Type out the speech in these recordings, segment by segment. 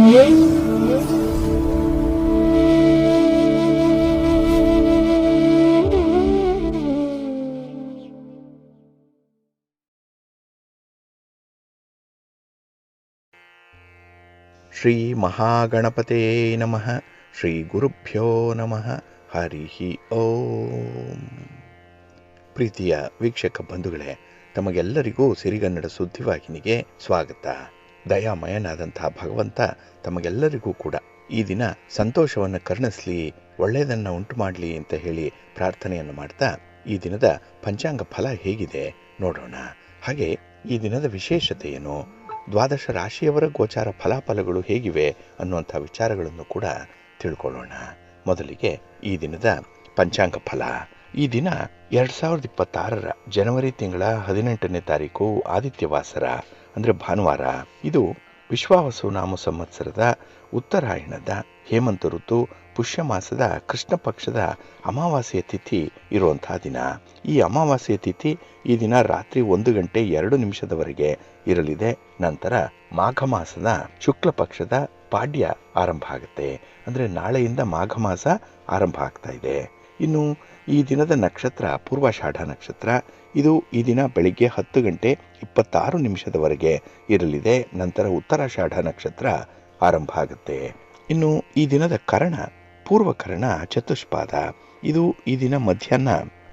ಶ್ರೀ ಮಹಾಗಣಪತೇ ನಮಃ. ಶ್ರೀ ಗುರುಭ್ಯೋ ನಮಃ. ಹರಿ ಓಂ. ಪ್ರೀತಿಯ ವೀಕ್ಷಕ ಬಂಧುಗಳೇ, ತಮಗೆಲ್ಲರಿಗೂ ಸಿರಿಗನ್ನಡ ಸುದ್ದಿವಾಹಿನಿಗೆ ಸ್ವಾಗತ. ದಯಾಮಯನಾದಂತಹ ಭಗವಂತ ತಮಗೆಲ್ಲರಿಗೂ ಕೂಡ ಈ ದಿನ ಸಂತೋಷವನ್ನು ಕರುಣಿಸಲಿ, ಒಳ್ಳೆಯದನ್ನು ಉಂಟು ಮಾಡಲಿ ಅಂತ ಹೇಳಿ ಪ್ರಾರ್ಥನೆಯನ್ನು ಮಾಡ್ತಾ ಈ ದಿನದ ಪಂಚಾಂಗ ಫಲ ಹೇಗಿದೆ ನೋಡೋಣ. ಹಾಗೆ ಈ ದಿನದ ವಿಶೇಷತೆ ಏನು, ದ್ವಾದಶ ರಾಶಿಯವರ ಗೋಚಾರ ಫಲಾಫಲಗಳು ಹೇಗಿವೆ ಅನ್ನುವಂಥ ವಿಚಾರಗಳನ್ನು ಕೂಡ ತಿಳ್ಕೊಳ್ಳೋಣ. ಮೊದಲಿಗೆ ಈ ದಿನದ ಪಂಚಾಂಗ ಫಲ. ಈ ದಿನ 2026 ಜನವರಿ ತಿಂಗಳ 18ನೇ ತಾರೀಕು ಆದಿತ್ಯವಾಸರ ಅಂದರೆ ಭಾನುವಾರ. ಇದು ವಿಶ್ವಾವಸು ನಾಮ ಸಂವತ್ಸರದ ಉತ್ತರಾಯಣದ ಹೇಮಂತ ಋತು ಪುಷ್ಯ ಮಾಸದ ಕೃಷ್ಣ ಪಕ್ಷದ ಅಮಾವಾಸ್ಯೆ ತಿಥಿ ಇರುವಂತಹ ದಿನ. ಈ ಅಮಾವಾಸ್ಯೆ ತಿಥಿ ಈ ದಿನ ರಾತ್ರಿ 1:02 ಇರಲಿದೆ. ನಂತರ ಮಾಘ ಮಾಸದ ಶುಕ್ಲ ಪಕ್ಷದ ಪಾಡ್ಯ ಆರಂಭ ಆಗುತ್ತೆ. ಅಂದರೆ ನಾಳೆಯಿಂದ ಮಾಘ ಮಾಸ ಆರಂಭ ಆಗ್ತಾ ಇದೆ. ಇನ್ನು ಈ ದಿನದ ನಕ್ಷತ್ರ ಪೂರ್ವಾಷಾಢ ನಕ್ಷತ್ರ. ಇದು ಈ ದಿನ ಬೆಳಿಗ್ಗೆ 10:26 ಇರಲಿದೆ. ನಂತರ ಉತ್ತರಾಷಾಢ ನಕ್ಷತ್ರ ಆರಂಭ ಆಗುತ್ತೆ. ಇನ್ನು ಈ ದಿನದ ಕರ್ಣ ಪೂರ್ವಕರ್ಣ ಚತುಷ್ಪಾದ. ಇದು ಈ ದಿನ ಮಧ್ಯಾಹ್ನ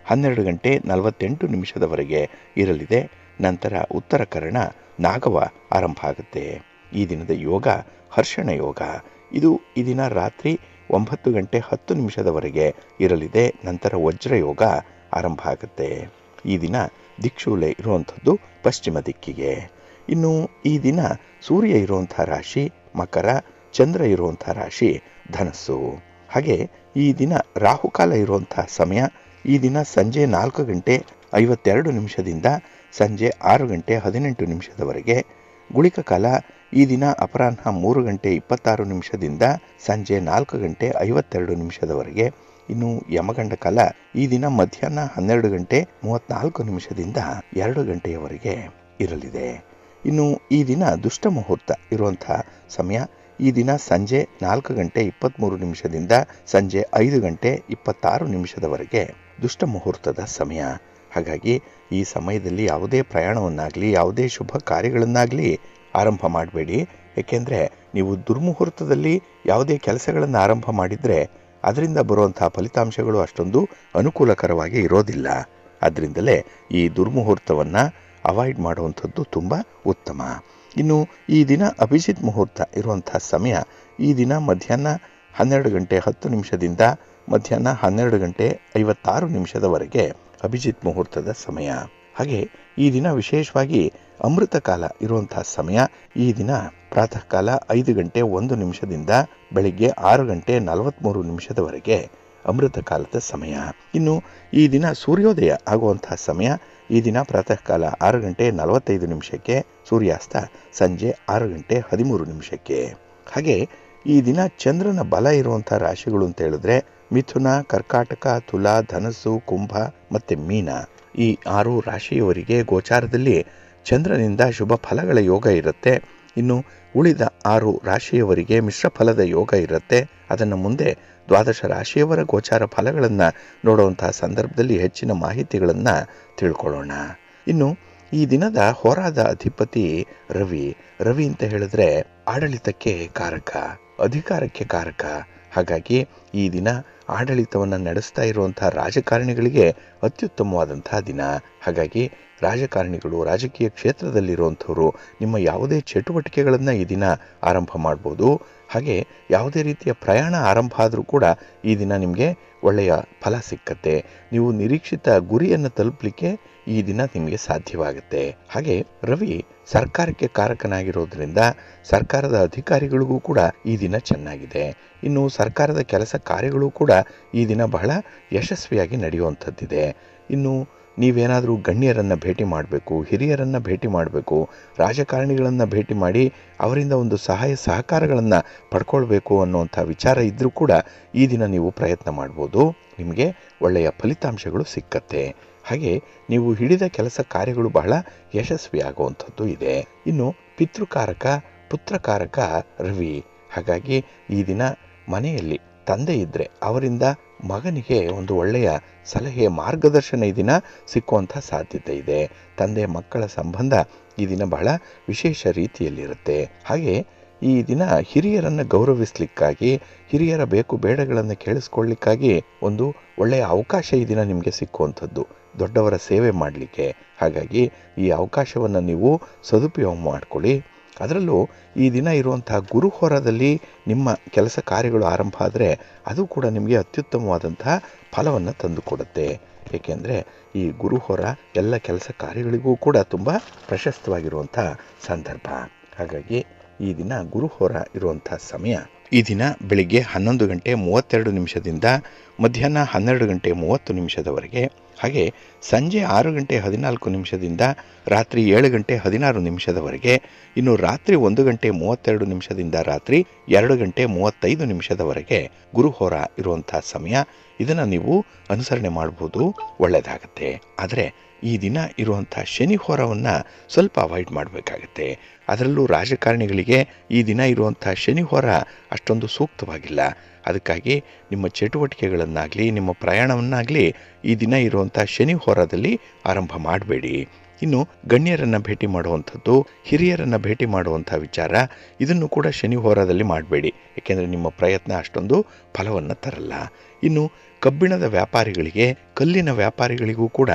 12:48 ಇರಲಿದೆ. ನಂತರ ಉತ್ತರ ಕರ್ಣ ನಾಗವ ಆರಂಭ ಆಗುತ್ತೆ. ಈ ದಿನದ ಯೋಗ ಹರ್ಷಣ ಯೋಗ. ಇದು ಈ ದಿನ ರಾತ್ರಿ 9:10 ಇರಲಿದೆ. ನಂತರ ವಜ್ರ ಯೋಗ ಆರಂಭ ಆಗುತ್ತೆ. ಈ ದಿನ ದಿಕ್ಷೂಲೆ ಇರುವಂಥದ್ದು ಪಶ್ಚಿಮ ದಿಕ್ಕಿಗೆ. ಇನ್ನು ಈ ದಿನ ಸೂರ್ಯ ಇರುವಂಥ ರಾಶಿ ಮಕರ, ಚಂದ್ರ ಇರುವಂಥ ರಾಶಿ ಧನಸ್ಸು. ಹಾಗೆ ಈ ದಿನ ರಾಹುಕಾಲ ಇರುವಂಥ ಸಮಯ ಈ ದಿನ ಸಂಜೆ 4:52 ಸಂಜೆ 6:18 ಗುಳಿಕ ಕಾಲ ಈ ದಿನ ಅಪರಾಹ್ನ 3:26 ಸಂಜೆ 4:52 ಇನ್ನು ಯಮಗಂಡ ಕಾಲ ಈ ದಿನ ಮಧ್ಯಾಹ್ನ 12:34 2 ಗಂಟೆಯವರೆಗೆ ಇರಲಿದೆ. ಇನ್ನು ಈ ದಿನ ದುಷ್ಟ ಮುಹೂರ್ತ ಇರುವಂಥ ಸಮಯ ಈ ದಿನ ಸಂಜೆ 4:23 ಸಂಜೆ 5:26 ದುಷ್ಟ ಮುಹೂರ್ತದ ಸಮಯ. ಹಾಗಾಗಿ ಈ ಸಮಯದಲ್ಲಿ ಯಾವುದೇ ಪ್ರಯಾಣವನ್ನಾಗಲಿ ಯಾವುದೇ ಶುಭ ಕಾರ್ಯಗಳನ್ನಾಗಲಿ ಆರಂಭ ಮಾಡಬೇಡಿ. ಏಕೆಂದರೆ ನೀವು ದುರ್ಮುಹೂರ್ತದಲ್ಲಿ ಯಾವುದೇ ಕೆಲಸಗಳನ್ನು ಆರಂಭ ಮಾಡಿದರೆ ಅದರಿಂದ ಬರುವಂಥ ಫಲಿತಾಂಶಗಳು ಅಷ್ಟೊಂದು ಅನುಕೂಲಕರವಾಗಿ ಇರೋದಿಲ್ಲ. ಅದರಿಂದಲೇ ಈ ದುರ್ಮುಹೂರ್ತವನ್ನು ಅವಾಯ್ಡ್ ಮಾಡುವಂಥದ್ದು ತುಂಬ ಉತ್ತಮ. ಇನ್ನು ಈ ದಿನ ಅಭಿಜಿತ್ ಮುಹೂರ್ತ ಇರುವಂಥ ಸಮಯ ಈ ದಿನ ಮಧ್ಯಾಹ್ನ 12:10 ಮಧ್ಯಾಹ್ನ 12:56 ಅಭಿಜಿತ್ ಮುಹೂರ್ತದ ಸಮಯ. ಹಾಗೆ ಈ ದಿನ ವಿಶೇಷವಾಗಿ ಅಮೃತ ಕಾಲ ಇರುವಂತಹ ಸಮಯ ಈ ದಿನ ಪ್ರಾತಃ ಕಾಲ 5:01 ಬೆಳಿಗ್ಗೆ 6:43 ಅಮೃತ ಕಾಲದ ಸಮಯ. ಇನ್ನು ಈ ದಿನ ಸೂರ್ಯೋದಯ ಆಗುವಂತಹ ಸಮಯ ಈ ದಿನ ಪ್ರಾತಃ ಕಾಲ 6:45 ಸೂರ್ಯಾಸ್ತ ಸಂಜೆ 6:13. ಹಾಗೆ ಈ ದಿನ ಚಂದ್ರನ ಬಲ ಇರುವಂಥ ರಾಶಿಗಳು ಅಂತ ಹೇಳಿದ್ರೆ ಮಿಥುನ, ಕರ್ಕಾಟಕ, ತುಲಾ, ಧನಸ್ಸು, ಕುಂಭ ಮತ್ತು ಮೀನ. ಈ 6 ರಾಶಿಯವರಿಗೆ ಗೋಚಾರದಲ್ಲಿ ಚಂದ್ರನಿಂದ ಶುಭ ಫಲಗಳ ಯೋಗ ಇರುತ್ತೆ. ಇನ್ನು ಉಳಿದ 6 ರಾಶಿಯವರಿಗೆ ಮಿಶ್ರ ಫಲದ ಯೋಗ ಇರುತ್ತೆ. ಅದನ್ನು ಮುಂದೆ ದ್ವಾದಶ ರಾಶಿಯವರ ಗೋಚಾರ ಫಲಗಳನ್ನು ನೋಡುವಂತಹ ಸಂದರ್ಭದಲ್ಲಿ ಹೆಚ್ಚಿನ ಮಾಹಿತಿಗಳನ್ನು ತಿಳ್ಕೊಳ್ಳೋಣ. ಇನ್ನು ಈ ದಿನದ ಹೋರಾದ ಅಧಿಪತಿ ರವಿ. ರವಿ ಅಂತ ಹೇಳಿದ್ರೆ ಆಡಳಿತಕ್ಕೆ ಕಾರಕ, ಅಧಿಕಾರಕ್ಕೆ ಕಾರಕ. ಹಾಗಾಗಿ ಈ ದಿನ ಆಡಳಿತವನ್ನು ನಡೆಸ್ತಾ ಇರುವಂತಹ ರಾಜಕಾರಣಿಗಳಿಗೆ ಅತ್ಯುತ್ತಮವಾದಂತಹ ದಿನ. ಹಾಗಾಗಿ ರಾಜಕಾರಣಿಗಳು, ರಾಜಕೀಯ ಕ್ಷೇತ್ರದಲ್ಲಿರುವಂಥವರು ನಿಮ್ಮ ಯಾವುದೇ ಚಟುವಟಿಕೆಗಳನ್ನು ಈ ದಿನ ಆರಂಭ ಮಾಡ್ಬೋದು. ಹಾಗೆ ಯಾವುದೇ ರೀತಿಯ ಪ್ರಯಾಣ ಆರಂಭ ಆದರೂ ಕೂಡ ಈ ದಿನ ನಿಮಗೆ ಒಳ್ಳೆಯ ಫಲ ಸಿಕ್ಕತ್ತೆ. ನೀವು ನಿರೀಕ್ಷಿತ ಗುರಿಯನ್ನು ತಲುಪಲಿಕ್ಕೆ ಈ ದಿನ ನಿಮಗೆ ಸಾಧ್ಯವಾಗುತ್ತೆ. ಹಾಗೆ ರವಿ ಸರ್ಕಾರಕ್ಕೆ ಕಾರಕನಾಗಿರೋದ್ರಿಂದ ಸರ್ಕಾರದ ಅಧಿಕಾರಿಗಳಿಗೂ ಕೂಡ ಈ ದಿನ ಚೆನ್ನಾಗಿದೆ. ಇನ್ನು ಸರ್ಕಾರದ ಕೆಲಸ ಕಾರ್ಯಗಳು ಕೂಡ ಈ ದಿನ ಬಹಳ ಯಶಸ್ವಿಯಾಗಿ ನಡೆಯುವಂಥದ್ದಿದೆ. ಇನ್ನು ನೀವೇನಾದರೂ ಗಣ್ಯರನ್ನು ಭೇಟಿ ಮಾಡಬೇಕು, ಹಿರಿಯರನ್ನು ಭೇಟಿ ಮಾಡಬೇಕು, ರಾಜಕಾರಣಿಗಳನ್ನು ಭೇಟಿ ಮಾಡಿ ಅವರಿಂದ ಒಂದು ಸಹಾಯ ಸಹಕಾರಗಳನ್ನು ಪಡ್ಕೊಳ್ಬೇಕು ಅನ್ನುವಂಥ ವಿಚಾರ ಇದ್ದರೂ ಕೂಡ ಈ ದಿನ ನೀವು ಪ್ರಯತ್ನ ಮಾಡ್ಬೋದು. ನಿಮಗೆ ಒಳ್ಳೆಯ ಫಲಿತಾಂಶಗಳು ಸಿಕ್ಕತ್ತೆ. ಹಾಗೆ ನೀವು ಹಿಡಿದ ಕೆಲಸ ಕಾರ್ಯಗಳು ಬಹಳ ಯಶಸ್ವಿಯಾಗುವಂಥದ್ದು ಇದೆ. ಇನ್ನು ಪಿತೃಕಾರಕ, ಪುತ್ರಕಾರಕ ರವಿ. ಹಾಗಾಗಿ ಈ ದಿನ ಮನೆಯಲ್ಲಿ ತಂದೆ ಇದ್ದರೆ ಅವರಿಂದ ಮಗನಿಗೆ ಒಂದು ಒಳ್ಳೆಯ ಸಲಹೆ ಮಾರ್ಗದರ್ಶನ ಈ ದಿನ ಸಿಕ್ಕುವಂಥ ಸಾಧ್ಯತೆ ಇದೆ. ತಂದೆ ಮಕ್ಕಳ ಸಂಬಂಧ ಈ ದಿನ ಬಹಳ ವಿಶೇಷ ರೀತಿಯಲ್ಲಿರುತ್ತೆ. ಹಾಗೆ ಈ ದಿನ ಹಿರಿಯರನ್ನು ಗೌರವಿಸ್ಲಿಕ್ಕಾಗಿ, ಹಿರಿಯರ ಬೇಕು ಬೇಡಗಳನ್ನು ಕೇಳಿಸ್ಕೊಳ್ಳಿಕ್ಕಾಗಿ ಒಂದು ಒಳ್ಳೆಯ ಅವಕಾಶ ಈ ದಿನ ನಿಮಗೆ ಸಿಕ್ಕುವಂಥದ್ದು, ದೊಡ್ಡವರ ಸೇವೆ ಮಾಡಲಿಕ್ಕೆ. ಹಾಗಾಗಿ ಈ ಅವಕಾಶವನ್ನು ನೀವು ಸದುಪಯೋಗ ಮಾಡಿಕೊಳ್ಳಿ. ಅದರಲ್ಲೂ ಈ ದಿನ ಇರುವಂತಹ ಗುರುಹೋರದಲ್ಲಿ ನಿಮ್ಮ ಕೆಲಸ ಕಾರ್ಯಗಳು ಆರಂಭ ಆದರೆ ಅದು ಕೂಡ ನಿಮಗೆ ಅತ್ಯುತ್ತಮವಾದಂತಹ ಫಲವನ್ನು ತಂದುಕೊಡುತ್ತೆ. ಏಕೆಂದರೆ ಈ ಗುರುಹೋರ ಎಲ್ಲ ಕೆಲಸ ಕಾರ್ಯಗಳಿಗೂ ಕೂಡ ತುಂಬ ಪ್ರಶಸ್ತವಾಗಿರುವಂಥ ಸಂದರ್ಭ. ಹಾಗಾಗಿ ಈ ದಿನ ಗುರುಹೋರ ಇರುವಂಥ ಸಮಯ ಈ ದಿನ ಬೆಳಿಗ್ಗೆ 11:32 ಮಧ್ಯಾಹ್ನ 12:30 ಹಾಗೆ ಸಂಜೆ 6:14 ರಾತ್ರಿ 7:16 ಇನ್ನು ರಾತ್ರಿ 1:32 ರಾತ್ರಿ 2:35 ಗುರುಹೋರ ಇರುವಂಥ ಸಮಯ. ಇದನ್ನು ನೀವು ಅನುಸರಣೆ ಮಾಡ್ಬೋದು, ಒಳ್ಳೆಯದಾಗತ್ತೆ. ಆದರೆ ಈ ದಿನ ಇರುವಂಥ ಶನಿ ಹೋರವನ್ನು ಸ್ವಲ್ಪ ಅವಾಯ್ಡ್ ಮಾಡಬೇಕಾಗತ್ತೆ. ಅದರಲ್ಲೂ ರಾಜಕಾರಣಿಗಳಿಗೆ ಈ ದಿನ ಇರುವಂಥ ಶನಿ ಹೋರ ಅಷ್ಟೊಂದು ಸೂಕ್ತವಾಗಿಲ್ಲ. ಅದಕ್ಕಾಗಿ ನಿಮ್ಮ ಚಟುವಟಿಕೆಗಳನ್ನಾಗಲಿ ನಿಮ್ಮ ಪ್ರಯಾಣವನ್ನಾಗಲಿ ಈ ದಿನ ಇರುವಂಥ ಶನಿ ಹೋರದಲ್ಲಿ ಆರಂಭ ಮಾಡಬೇಡಿ. ಇನ್ನು ಗಣ್ಯರನ್ನು ಭೇಟಿ ಮಾಡುವಂಥದ್ದು, ಹಿರಿಯರನ್ನು ಭೇಟಿ ಮಾಡುವಂಥ ವಿಚಾರ ಇದನ್ನು ಕೂಡ ಶನಿ ಹೋರದಲ್ಲಿ ಮಾಡಬೇಡಿ. ಏಕೆಂದರೆ ನಿಮ್ಮ ಪ್ರಯತ್ನ ಅಷ್ಟೊಂದು ಫಲವನ್ನು ತರಲ್ಲ. ಇನ್ನು ಕಬ್ಬಿಣದ ವ್ಯಾಪಾರಿಗಳಿಗೆ, ಕಲ್ಲಿನ ವ್ಯಾಪಾರಿಗಳಿಗೂ ಕೂಡ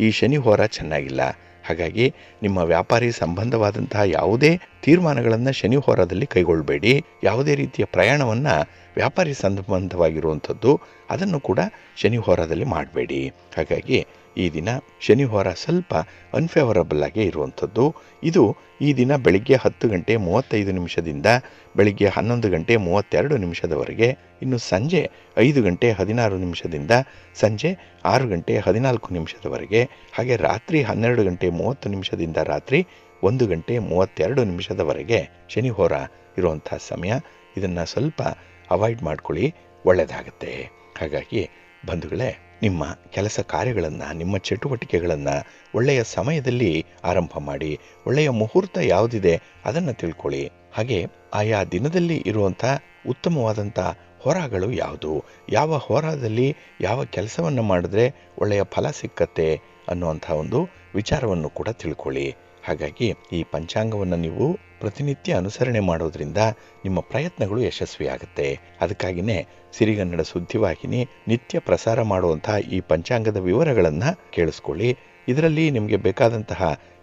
ಈ ಶನಿ ಹೋರ ಚೆನ್ನಾಗಿಲ್ಲ. ಹಾಗಾಗಿ ನಿಮ್ಮ ವ್ಯಾಪಾರಿ ಸಂಬಂಧವಾದಂತಹ ಯಾವುದೇ ತೀರ್ಮಾನಗಳನ್ನು ಶನಿ ಹೋರದಲ್ಲಿ ಕೈಗೊಳ್ಳಬೇಡಿ. ಯಾವುದೇ ರೀತಿಯ ಪ್ರಯಾಣವನ್ನು ವ್ಯಾಪಾರಿ ಸಂಬಂಧವಾಗಿರುವಂಥದ್ದು ಅದನ್ನು ಕೂಡ ಶನಿ ಹೋರದಲ್ಲಿ ಮಾಡಬೇಡಿ. ಹಾಗಾಗಿ ಈ ದಿನ ಶನಿ ಹೋರ ಸ್ವಲ್ಪ ಅನ್ಫೇವರಬಲ್ ಆಗಿ ಇರುವಂಥದ್ದು. ಇದು ಈ ದಿನ ಬೆಳಿಗ್ಗೆ 10:35 ಬೆಳಿಗ್ಗೆ 11:32 ಇನ್ನು ಸಂಜೆ 5:16 ಸಂಜೆ 6:14 ಹಾಗೆ ರಾತ್ರಿ 12:30 ರಾತ್ರಿ 1:32 ಶನಿ ಹೋರ ಇರುವಂಥ ಸಮಯ. ಇದನ್ನು ಸ್ವಲ್ಪ ಅವಾಯ್ಡ್ ಮಾಡ್ಕೊಳ್ಳಿ, ಒಳ್ಳೆಯದಾಗುತ್ತೆ. ಹಾಗಾಗಿ ಬಂಧುಗಳೇ, ನಿಮ್ಮ ಕೆಲಸ ಕಾರ್ಯಗಳನ್ನು, ನಿಮ್ಮ ಚಟುವಟಿಕೆಗಳನ್ನು ಒಳ್ಳೆಯ ಸಮಯದಲ್ಲಿ ಆರಂಭ ಮಾಡಿ. ಒಳ್ಳೆಯ ಮುಹೂರ್ತ ಯಾವುದಿದೆ ಅದನ್ನು ತಿಳ್ಕೊಳ್ಳಿ. ಹಾಗೆ ಆಯಾ ದಿನದಲ್ಲಿ ಇರುವಂಥ ಉತ್ತಮವಾದಂಥ ಹೋರಾಗಳು ಯಾವುದು, ಯಾವ ಹೋರಾದಲ್ಲಿ ಯಾವ ಕೆಲಸವನ್ನು ಮಾಡಿದ್ರೆ ಒಳ್ಳೆಯ ಫಲ ಸಿಕ್ಕತ್ತೆ ಅನ್ನುವಂಥ ಒಂದು ವಿಚಾರವನ್ನು ಕೂಡ ತಿಳ್ಕೊಳ್ಳಿ. ಹಾಗಾಗಿ ಈ ಪಂಚಾಂಗವನ್ನು ನೀವು ಪ್ರತಿನಿತ್ಯ ಅನುಸರಣೆ ಮಾಡೋದ್ರಿಂದ ನಿಮ್ಮ ಪ್ರಯತ್ನಗಳು ಯಶಸ್ವಿಯಾಗುತ್ತೆ. ಅದಕ್ಕಾಗಿಯೇ ಸಿರಿಗನ್ನಡ ಸುದ್ದಿವಾಹಿನಿ ನಿತ್ಯ ಪ್ರಸಾರ ಮಾಡುವಂತಹ ಈ ಪಂಚಾಂಗದ ವಿವರಗಳನ್ನು ಕೇಳಿಸ್ಕೊಳ್ಳಿ. ಇದರಲ್ಲಿ ನಿಮಗೆ ಬೇಕಾದಂತಹ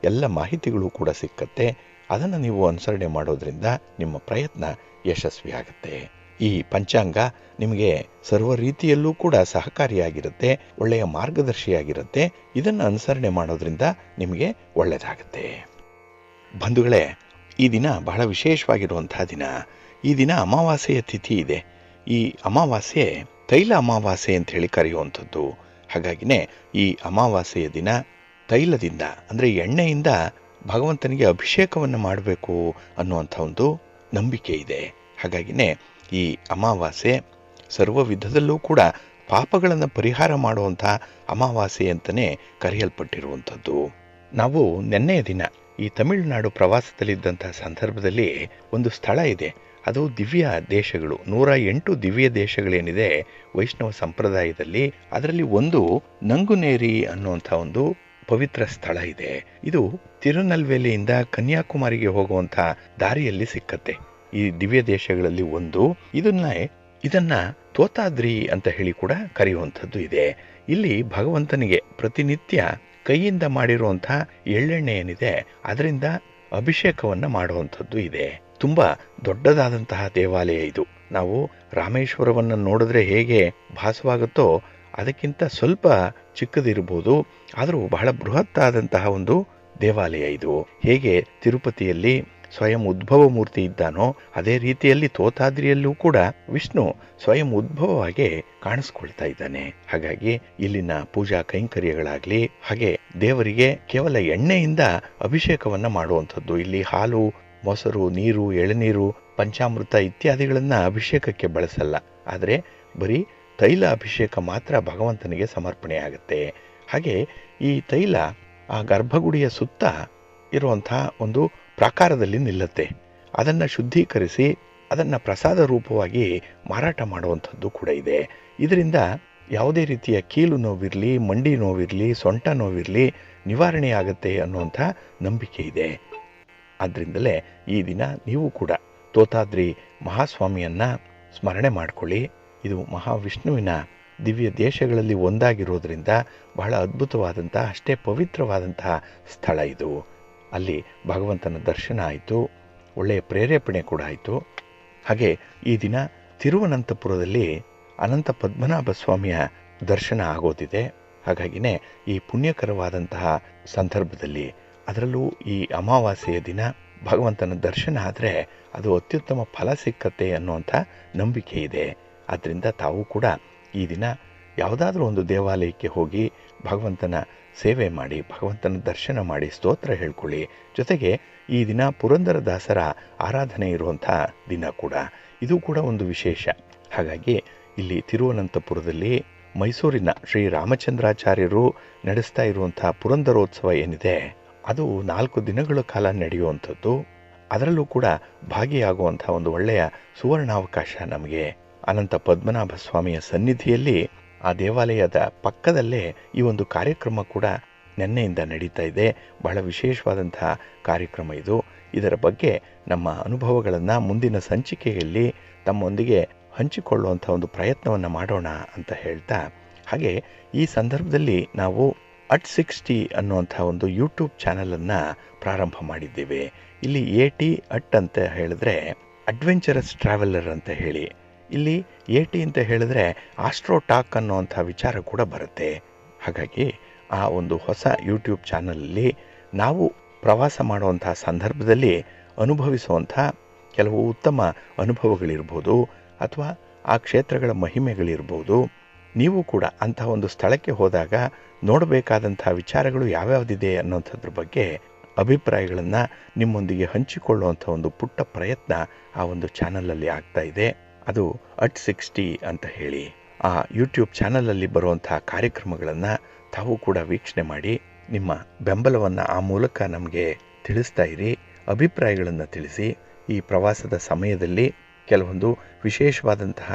ಎಲ್ಲ ಮಾಹಿತಿಗಳು ಕೂಡ ಸಿಕ್ಕತ್ತೆ. ಅದನ್ನು ನೀವು ಅನುಸರಣೆ ಮಾಡೋದ್ರಿಂದ ನಿಮ್ಮ ಪ್ರಯತ್ನ ಯಶಸ್ವಿಯಾಗುತ್ತೆ. ಈ ಪಂಚಾಂಗ ನಿಮಗೆ ಸರ್ವ ರೀತಿಯಲ್ಲೂ ಕೂಡ ಸಹಕಾರಿಯಾಗಿರುತ್ತೆ, ಒಳ್ಳೆಯ ಮಾರ್ಗದರ್ಶಿಯಾಗಿರುತ್ತೆ. ಇದನ್ನು ಅನುಸರಣೆ ಮಾಡೋದ್ರಿಂದ ನಿಮಗೆ ಒಳ್ಳೆಯದಾಗುತ್ತೆ. ಬಂಧುಗಳೇ, ಈ ದಿನ ಬಹಳ ವಿಶೇಷವಾಗಿರುವಂತಹ ದಿನ. ಈ ದಿನ ಅಮಾವಾಸ್ಯೆಯ ತಿಥಿ ಇದೆ. ಈ ಅಮಾವಾಸ್ಯೆ ತೈಲ ಅಮಾವಾಸ್ಯೆ ಅಂತ ಹೇಳಿ ಕರೆಯುವಂಥದ್ದು. ಹಾಗಾಗಿನೇ ಈ ಅಮಾವಾಸ್ಯೆಯ ದಿನ ತೈಲದಿಂದ ಅಂದರೆ ಎಣ್ಣೆಯಿಂದ ಭಗವಂತನಿಗೆ ಅಭಿಷೇಕವನ್ನು ಮಾಡಬೇಕು ಅನ್ನುವಂಥ ಒಂದು ನಂಬಿಕೆ ಇದೆ. ಹಾಗಾಗಿನೇ ಈ ಅಮಾವಾಸ್ಯೆ ಸರ್ವ ವಿಧದಲ್ಲೂ ಕೂಡ ಪಾಪಗಳನ್ನು ಪರಿಹಾರ ಮಾಡುವಂಥ ಅಮಾವಾಸ್ಯೆ ಅಂತಲೇ ಕರೆಯಲ್ಪಟ್ಟಿರುವಂಥದ್ದು. ನಾವು ನೆನ್ನೆಯ ದಿನ ಈ ತಮಿಳುನಾಡು ಪ್ರವಾಸದಲ್ಲಿದ್ದಂಥ ಸಂದರ್ಭದಲ್ಲಿ ಒಂದು ಸ್ಥಳ ಇದೆ, ಅದು ದಿವ್ಯ ದೇಶಗಳು, 108 ದಿವ್ಯ ದೇಶಗಳೇನಿದೆ ವೈಷ್ಣವ ಸಂಪ್ರದಾಯದಲ್ಲಿ, ಅದರಲ್ಲಿ ಒಂದು ನಂಗುನೇರಿ ಅನ್ನುವಂಥ ಒಂದು ಪವಿತ್ರ ಸ್ಥಳ ಇದೆ. ಇದು ತಿರುನಲ್ವೇಲಿಯಿಂದ ಕನ್ಯಾಕುಮಾರಿಗೆ ಹೋಗುವಂಥ ದಾರಿಯಲ್ಲಿ ಸಿಕ್ಕತ್ತೆ. ಈ ದಿವ್ಯ ದೇಶಗಳಲ್ಲಿ ಒಂದು ಇದನ್ನ ತೋತಾದ್ರಿ ಅಂತ ಹೇಳಿ ಕೂಡ ಕರೆಯುವಂಥದ್ದು ಇದೆ. ಇಲ್ಲಿ ಭಗವಂತನಿಗೆ ಪ್ರತಿನಿತ್ಯ ಕೈಯಿಂದ ಮಾಡಿರುವಂಥ ಎಳ್ಳೆಣ್ಣೆ ಏನಿದೆ ಅದರಿಂದ ಅಭಿಷೇಕವನ್ನು ಮಾಡುವಂಥದ್ದು ಇದೆ. ತುಂಬಾ ದೊಡ್ಡದಾದಂತಹ ದೇವಾಲಯ ಇದು. ನಾವು ರಾಮೇಶ್ವರವನ್ನು ನೋಡಿದ್ರೆ ಹೇಗೆ ಭಾಸವಾಗುತ್ತೋ ಅದಕ್ಕಿಂತ ಸ್ವಲ್ಪ ಚಿಕ್ಕದಿರ್ಬೋದು, ಆದರೂ ಬಹಳ ಬೃಹತ್ತಾದಂತಹ ಒಂದು ದೇವಾಲಯ ಇದು. ಹೇಗೆ ತಿರುಪತಿಯಲ್ಲಿ ಸ್ವಯಂ ಉದ್ಭವ ಮೂರ್ತಿ ಇದ್ದಾನೋ ಅದೇ ರೀತಿಯಲ್ಲಿ ತೋತಾದ್ರಿಯಲ್ಲೂ ಕೂಡ ವಿಷ್ಣು ಸ್ವಯಂ ಉದ್ಭವವಾಗಿ ಕಾಣಿಸ್ಕೊಳ್ತಾ ಇದ್ದಾನೆ. ಹಾಗಾಗಿ ಇಲ್ಲಿನ ಪೂಜಾ ಕೈಂಕರ್ಯಗಳಾಗ್ಲಿ, ಹಾಗೆ ದೇವರಿಗೆ ಕೇವಲ ಎಣ್ಣೆಯಿಂದ ಅಭಿಷೇಕವನ್ನ ಮಾಡುವಂಥದ್ದು. ಇಲ್ಲಿ ಹಾಲು, ಮೊಸರು, ನೀರು, ಎಳನೀರು, ಪಂಚಾಮೃತ ಇತ್ಯಾದಿಗಳನ್ನ ಅಭಿಷೇಕಕ್ಕೆ ಬಳಸಲ್ಲ. ಆದರೆ ಬರೀ ತೈಲ ಅಭಿಷೇಕ ಮಾತ್ರ ಭಗವಂತನಿಗೆ ಸಮರ್ಪಣೆ ಆಗುತ್ತೆ. ಹಾಗೆ ಈ ತೈಲ ಆ ಗರ್ಭಗುಡಿಯ ಸುತ್ತ ಇರುವಂತಹ ಒಂದು ಪ್ರಾಕಾರದಲ್ಲಿ ನಿಲ್ಲುತ್ತೆ. ಅದನ್ನು ಶುದ್ಧೀಕರಿಸಿ ಅದನ್ನು ಪ್ರಸಾದ ರೂಪವಾಗಿ ಮಾರಾಟ ಮಾಡುವಂಥದ್ದು ಕೂಡ ಇದೆ. ಇದರಿಂದ ಯಾವುದೇ ರೀತಿಯ ಕೀಲು ನೋವಿರಲಿ, ಮಂಡಿ ನೋವಿರಲಿ, ಸೊಂಟ ನೋವಿರಲಿ ನಿವಾರಣೆ ಆಗುತ್ತೆ ಅನ್ನುವಂಥ ನಂಬಿಕೆ ಇದೆ. ಆದ್ದರಿಂದಲೇ ಈ ದಿನ ನೀವು ಕೂಡ ತೋತಾದ್ರಿ ಮಹಾಸ್ವಾಮಿಯನ್ನು ಸ್ಮರಣೆ ಮಾಡಿಕೊಳ್ಳಿ. ಇದು ಮಹಾವಿಷ್ಣುವಿನ ದಿವ್ಯ ದೇಶಗಳಲ್ಲಿ ಒಂದಾಗಿರೋದ್ರಿಂದ ಬಹಳ ಅದ್ಭುತವಾದಂಥ, ಅಷ್ಟೇ ಪವಿತ್ರವಾದಂತಹ ಸ್ಥಳ ಇದು. ಅಲ್ಲಿ ಭಗವಂತನ ದರ್ಶನ ಆಯಿತು, ಒಳ್ಳೆಯ ಪ್ರೇರೇಪಣೆ ಕೂಡ ಆಯಿತು. ಹಾಗೆ ಈ ದಿನ ತಿರುವನಂತಪುರದಲ್ಲಿ ಅನಂತ ಪದ್ಮನಾಭ ಸ್ವಾಮಿಯ ದರ್ಶನ ಆಗೋದಿದೆ. ಹಾಗಾಗಿನೇ ಈ ಪುಣ್ಯಕರವಾದಂತಹ ಸಂದರ್ಭದಲ್ಲಿ, ಅದರಲ್ಲೂ ಈ ಅಮಾವಾಸ್ಯೆಯ ದಿನ ಭಗವಂತನ ದರ್ಶನ ಆದರೆ ಅದು ಅತ್ಯುತ್ತಮ ಫಲ ಸಿಕ್ಕತ್ತೆ ಅನ್ನುವಂಥ ನಂಬಿಕೆ ಇದೆ. ಆದ್ದರಿಂದ ತಾವು ಕೂಡ ಈ ದಿನ ಯಾವುದಾದ್ರೂ ಒಂದು ದೇವಾಲಯಕ್ಕೆ ಹೋಗಿ ಭಗವಂತನ ಸೇವೆ ಮಾಡಿ, ಭಗವಂತನ ದರ್ಶನ ಮಾಡಿ, ಸ್ತೋತ್ರ ಹೇಳ್ಕೊಳ್ಳಿ. ಜೊತೆಗೆ ಈ ದಿನ ಪುರಂದರದಾಸರ ಆರಾಧನೆ ಇರುವಂಥ ದಿನ ಕೂಡ, ಇದು ಕೂಡ ಒಂದು ವಿಶೇಷ. ಹಾಗಾಗಿ ಇಲ್ಲಿ ತಿರುವನಂತಪುರದಲ್ಲಿ ಮೈಸೂರಿನ ಶ್ರೀ ರಾಮಚಂದ್ರಾಚಾರ್ಯರು ನಡೆಸ್ತಾ ಇರುವಂಥ ಪುರಂದರೋತ್ಸವ ಏನಿದೆ, ಅದು 4 ದಿನಗಳ ಕಾಲ ನಡೆಯುವಂಥದ್ದು. ಅದರಲ್ಲೂ ಕೂಡ ಭಾಗಿಯಾಗುವಂಥ ಒಂದು ಒಳ್ಳೆಯ ಸುವರ್ಣಾವಕಾಶ ನಮಗೆ. ಅನಂತ ಪದ್ಮನಾಭ ಸ್ವಾಮಿಯ ಸನ್ನಿಧಿಯಲ್ಲಿ ಆ ದೇವಾಲಯದ ಪಕ್ಕದಲ್ಲೇ ಈ ಒಂದು ಕಾರ್ಯಕ್ರಮ ಕೂಡ ನಿನ್ನೆಯಿಂದ ನಡೀತಾ ಇದೆ. ಬಹಳ ವಿಶೇಷವಾದಂತಹ ಕಾರ್ಯಕ್ರಮ ಇದು. ಇದರ ಬಗ್ಗೆ ನಮ್ಮ ಅನುಭವಗಳನ್ನು ಮುಂದಿನ ಸಂಚಿಕೆಯಲ್ಲಿ ತಮ್ಮೊಂದಿಗೆ ಹಂಚಿಕೊಳ್ಳುವಂಥ ಒಂದು ಪ್ರಯತ್ನವನ್ನು ಮಾಡೋಣ ಅಂತ ಹೇಳ್ತಾ, ಹಾಗೆ ಈ ಸಂದರ್ಭದಲ್ಲಿ ನಾವು @60 ಅನ್ನುವಂಥ ಒಂದು ಯೂಟ್ಯೂಬ್ ಚಾನಲನ್ನು ಪ್ರಾರಂಭ ಮಾಡಿದ್ದೇವೆ. ಇಲ್ಲಿ AT ಅಂತ ಹೇಳಿದ್ರೆ ಅಡ್ವೆಂಚರಸ್ ಟ್ರಾವೆಲರ್ ಅಂತ ಹೇಳಿ, ಇಲ್ಲಿ AT ಅಂತ ಹೇಳಿದ್ರೆ ಆಸ್ಟ್ರೋ ಟಾಕ್ ಅನ್ನುವಂಥ ವಿಚಾರ ಕೂಡ ಬರುತ್ತೆ. ಹಾಗಾಗಿ ಆ ಒಂದು ಹೊಸ ಯೂಟ್ಯೂಬ್ ಚಾನಲಲ್ಲಿ ನಾವು ಪ್ರವಾಸ ಮಾಡುವಂಥ ಸಂದರ್ಭದಲ್ಲಿ ಅನುಭವಿಸುವಂಥ ಕೆಲವು ಉತ್ತಮ ಅನುಭವಗಳಿರ್ಬೋದು, ಅಥವಾ ಆ ಕ್ಷೇತ್ರಗಳ ಮಹಿಮೆಗಳಿರ್ಬೋದು. ನೀವು ಕೂಡ ಅಂಥ ಒಂದು ಸ್ಥಳಕ್ಕೆ ಹೋದಾಗ ನೋಡಬೇಕಾದಂಥ ವಿಚಾರಗಳು ಯಾವ್ಯಾವುದಿದೆ ಅನ್ನೋಂಥದ್ರ ಬಗ್ಗೆ ಅಭಿಪ್ರಾಯಗಳನ್ನು ನಿಮ್ಮೊಂದಿಗೆ ಹಂಚಿಕೊಳ್ಳುವಂಥ ಒಂದು ಪುಟ್ಟ ಪ್ರಯತ್ನ ಆ ಒಂದು ಚಾನಲಲ್ಲಿ ಆಗ್ತಾ ಇದೆ. ಅದು @60 ಅಂತ ಹೇಳಿ ಆ ಯೂಟ್ಯೂಬ್ ಚಾನಲಲ್ಲಿ ಬರುವಂಥ ಕಾರ್ಯಕ್ರಮಗಳನ್ನು ತಾವು ಕೂಡ ವೀಕ್ಷಣೆ ಮಾಡಿ ನಿಮ್ಮ ಬೆಂಬಲವನ್ನು ಆ ಮೂಲಕ ನಮಗೆ ತಿಳಿಸ್ತಾ ಇರಿ. ಅಭಿಪ್ರಾಯಗಳನ್ನು ತಿಳಿಸಿ. ಈ ಪ್ರವಾಸದ ಸಮಯದಲ್ಲಿ ಕೆಲವೊಂದು ವಿಶೇಷವಾದಂತಹ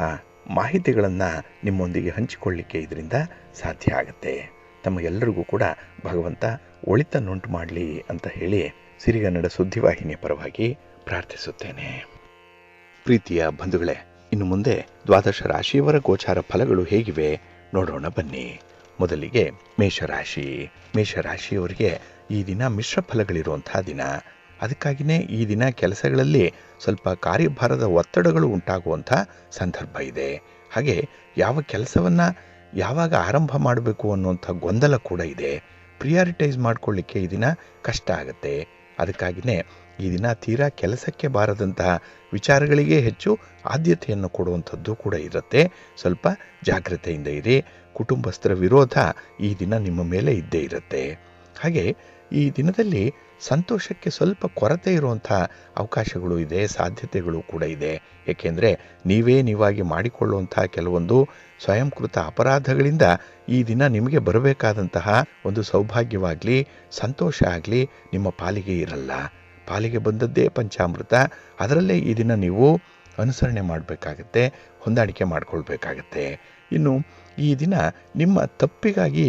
ಮಾಹಿತಿಗಳನ್ನು ನಿಮ್ಮೊಂದಿಗೆ ಹಂಚಿಕೊಳ್ಳಿಕ್ಕೆ ಇದರಿಂದ ಸಾಧ್ಯ ಆಗುತ್ತೆ. ತಮಗೆಲ್ಲರಿಗೂ ಕೂಡ ಭಗವಂತ ಒಳಿತನ್ನುಂಟು ಮಾಡಲಿ ಅಂತ ಹೇಳಿ ಸಿರಿಗನ್ನಡ ಸುದ್ದಿವಾಹಿನಿಯ ಪರವಾಗಿ ಪ್ರಾರ್ಥಿಸುತ್ತೇನೆ. ಪ್ರೀತಿಯ ಬಂಧುಗಳೇ, ಇನ್ನು ಮುಂದೆ 12 ರಾಶಿಯವರ ಗೋಚಾರ ಫಲಗಳು ಹೇಗಿವೆ ನೋಡೋಣ ಬನ್ನಿ. ಮೊದಲಿಗೆ ಮೇಷರಾಶಿ. ಮೇಷರಾಶಿಯವರಿಗೆ ಈ ದಿನ ಮಿಶ್ರ ಫಲಗಳಿರುವಂಥ ದಿನ. ಅದಕ್ಕಾಗಿಯೇ ಈ ದಿನ ಕೆಲಸಗಳಲ್ಲಿ ಸ್ವಲ್ಪ ಕಾರ್ಯಭಾರದ ಒತ್ತಡಗಳು ಉಂಟಾಗುವಂಥ ಸಂದರ್ಭ ಇದೆ. ಹಾಗೆ ಯಾವ ಕೆಲಸವನ್ನು ಯಾವಾಗ ಆರಂಭ ಮಾಡಬೇಕು ಅನ್ನುವಂಥ ಗೊಂದಲ ಕೂಡ ಇದೆ. ಪ್ರಿಯಾರಿಟೈಸ್ ಮಾಡಿಕೊಳ್ಳಿಕ್ಕೆ ಈ ದಿನ ಕಷ್ಟ ಆಗುತ್ತೆ. ಅದಕ್ಕಾಗಿಯೇ ಈ ದಿನ ತೀರಾ ಕೆಲಸಕ್ಕೆ ಬಾರದಂತಹ ವಿಚಾರಗಳಿಗೆ ಹೆಚ್ಚು ಆದ್ಯತೆಯನ್ನು ಕೊಡುವಂಥದ್ದು ಕೂಡ ಇರುತ್ತೆ. ಸ್ವಲ್ಪ ಜಾಗ್ರತೆಯಿಂದ ಇರಿ. ಕುಟುಂಬಸ್ಥರ ವಿರೋಧ ಈ ದಿನ ನಿಮ್ಮ ಮೇಲೆ ಇದ್ದೇ ಇರುತ್ತೆ. ಹಾಗೆ ಈ ದಿನದಲ್ಲಿ ಸಂತೋಷಕ್ಕೆ ಸ್ವಲ್ಪ ಕೊರತೆ ಇರುವಂಥ ಅವಕಾಶಗಳು ಇದೆ, ಸಾಧ್ಯತೆಗಳು ಕೂಡ ಇದೆ. ಏಕೆಂದರೆ ನೀವಾಗಿ ಮಾಡಿಕೊಳ್ಳುವಂಥ ಕೆಲವೊಂದು ಸ್ವಯಂಕೃತ ಅಪರಾಧಗಳಿಂದ ಈ ದಿನ ನಿಮಗೆ ಬರಬೇಕಾದಂತಹ ಒಂದು ಸೌಭಾಗ್ಯವಾಗಲಿ, ಸಂತೋಷ ಆಗಲಿ ನಿಮ್ಮ ಪಾಲಿಗೆ ಇರಲ್ಲ. ಪಾಲಿಗೆ ಬಂದದ್ದೇ ಪಂಚಾಮೃತ. ಅದರಲ್ಲೇ ಈ ದಿನ ನೀವು ಅನುಸರಣೆ ಮಾಡಬೇಕಾಗತ್ತೆ, ಹೊಂದಾಣಿಕೆ ಮಾಡಿಕೊಳ್ಬೇಕಾಗತ್ತೆ. ಇನ್ನು ಈ ದಿನ ನಿಮ್ಮ ತಪ್ಪಿಗಾಗಿ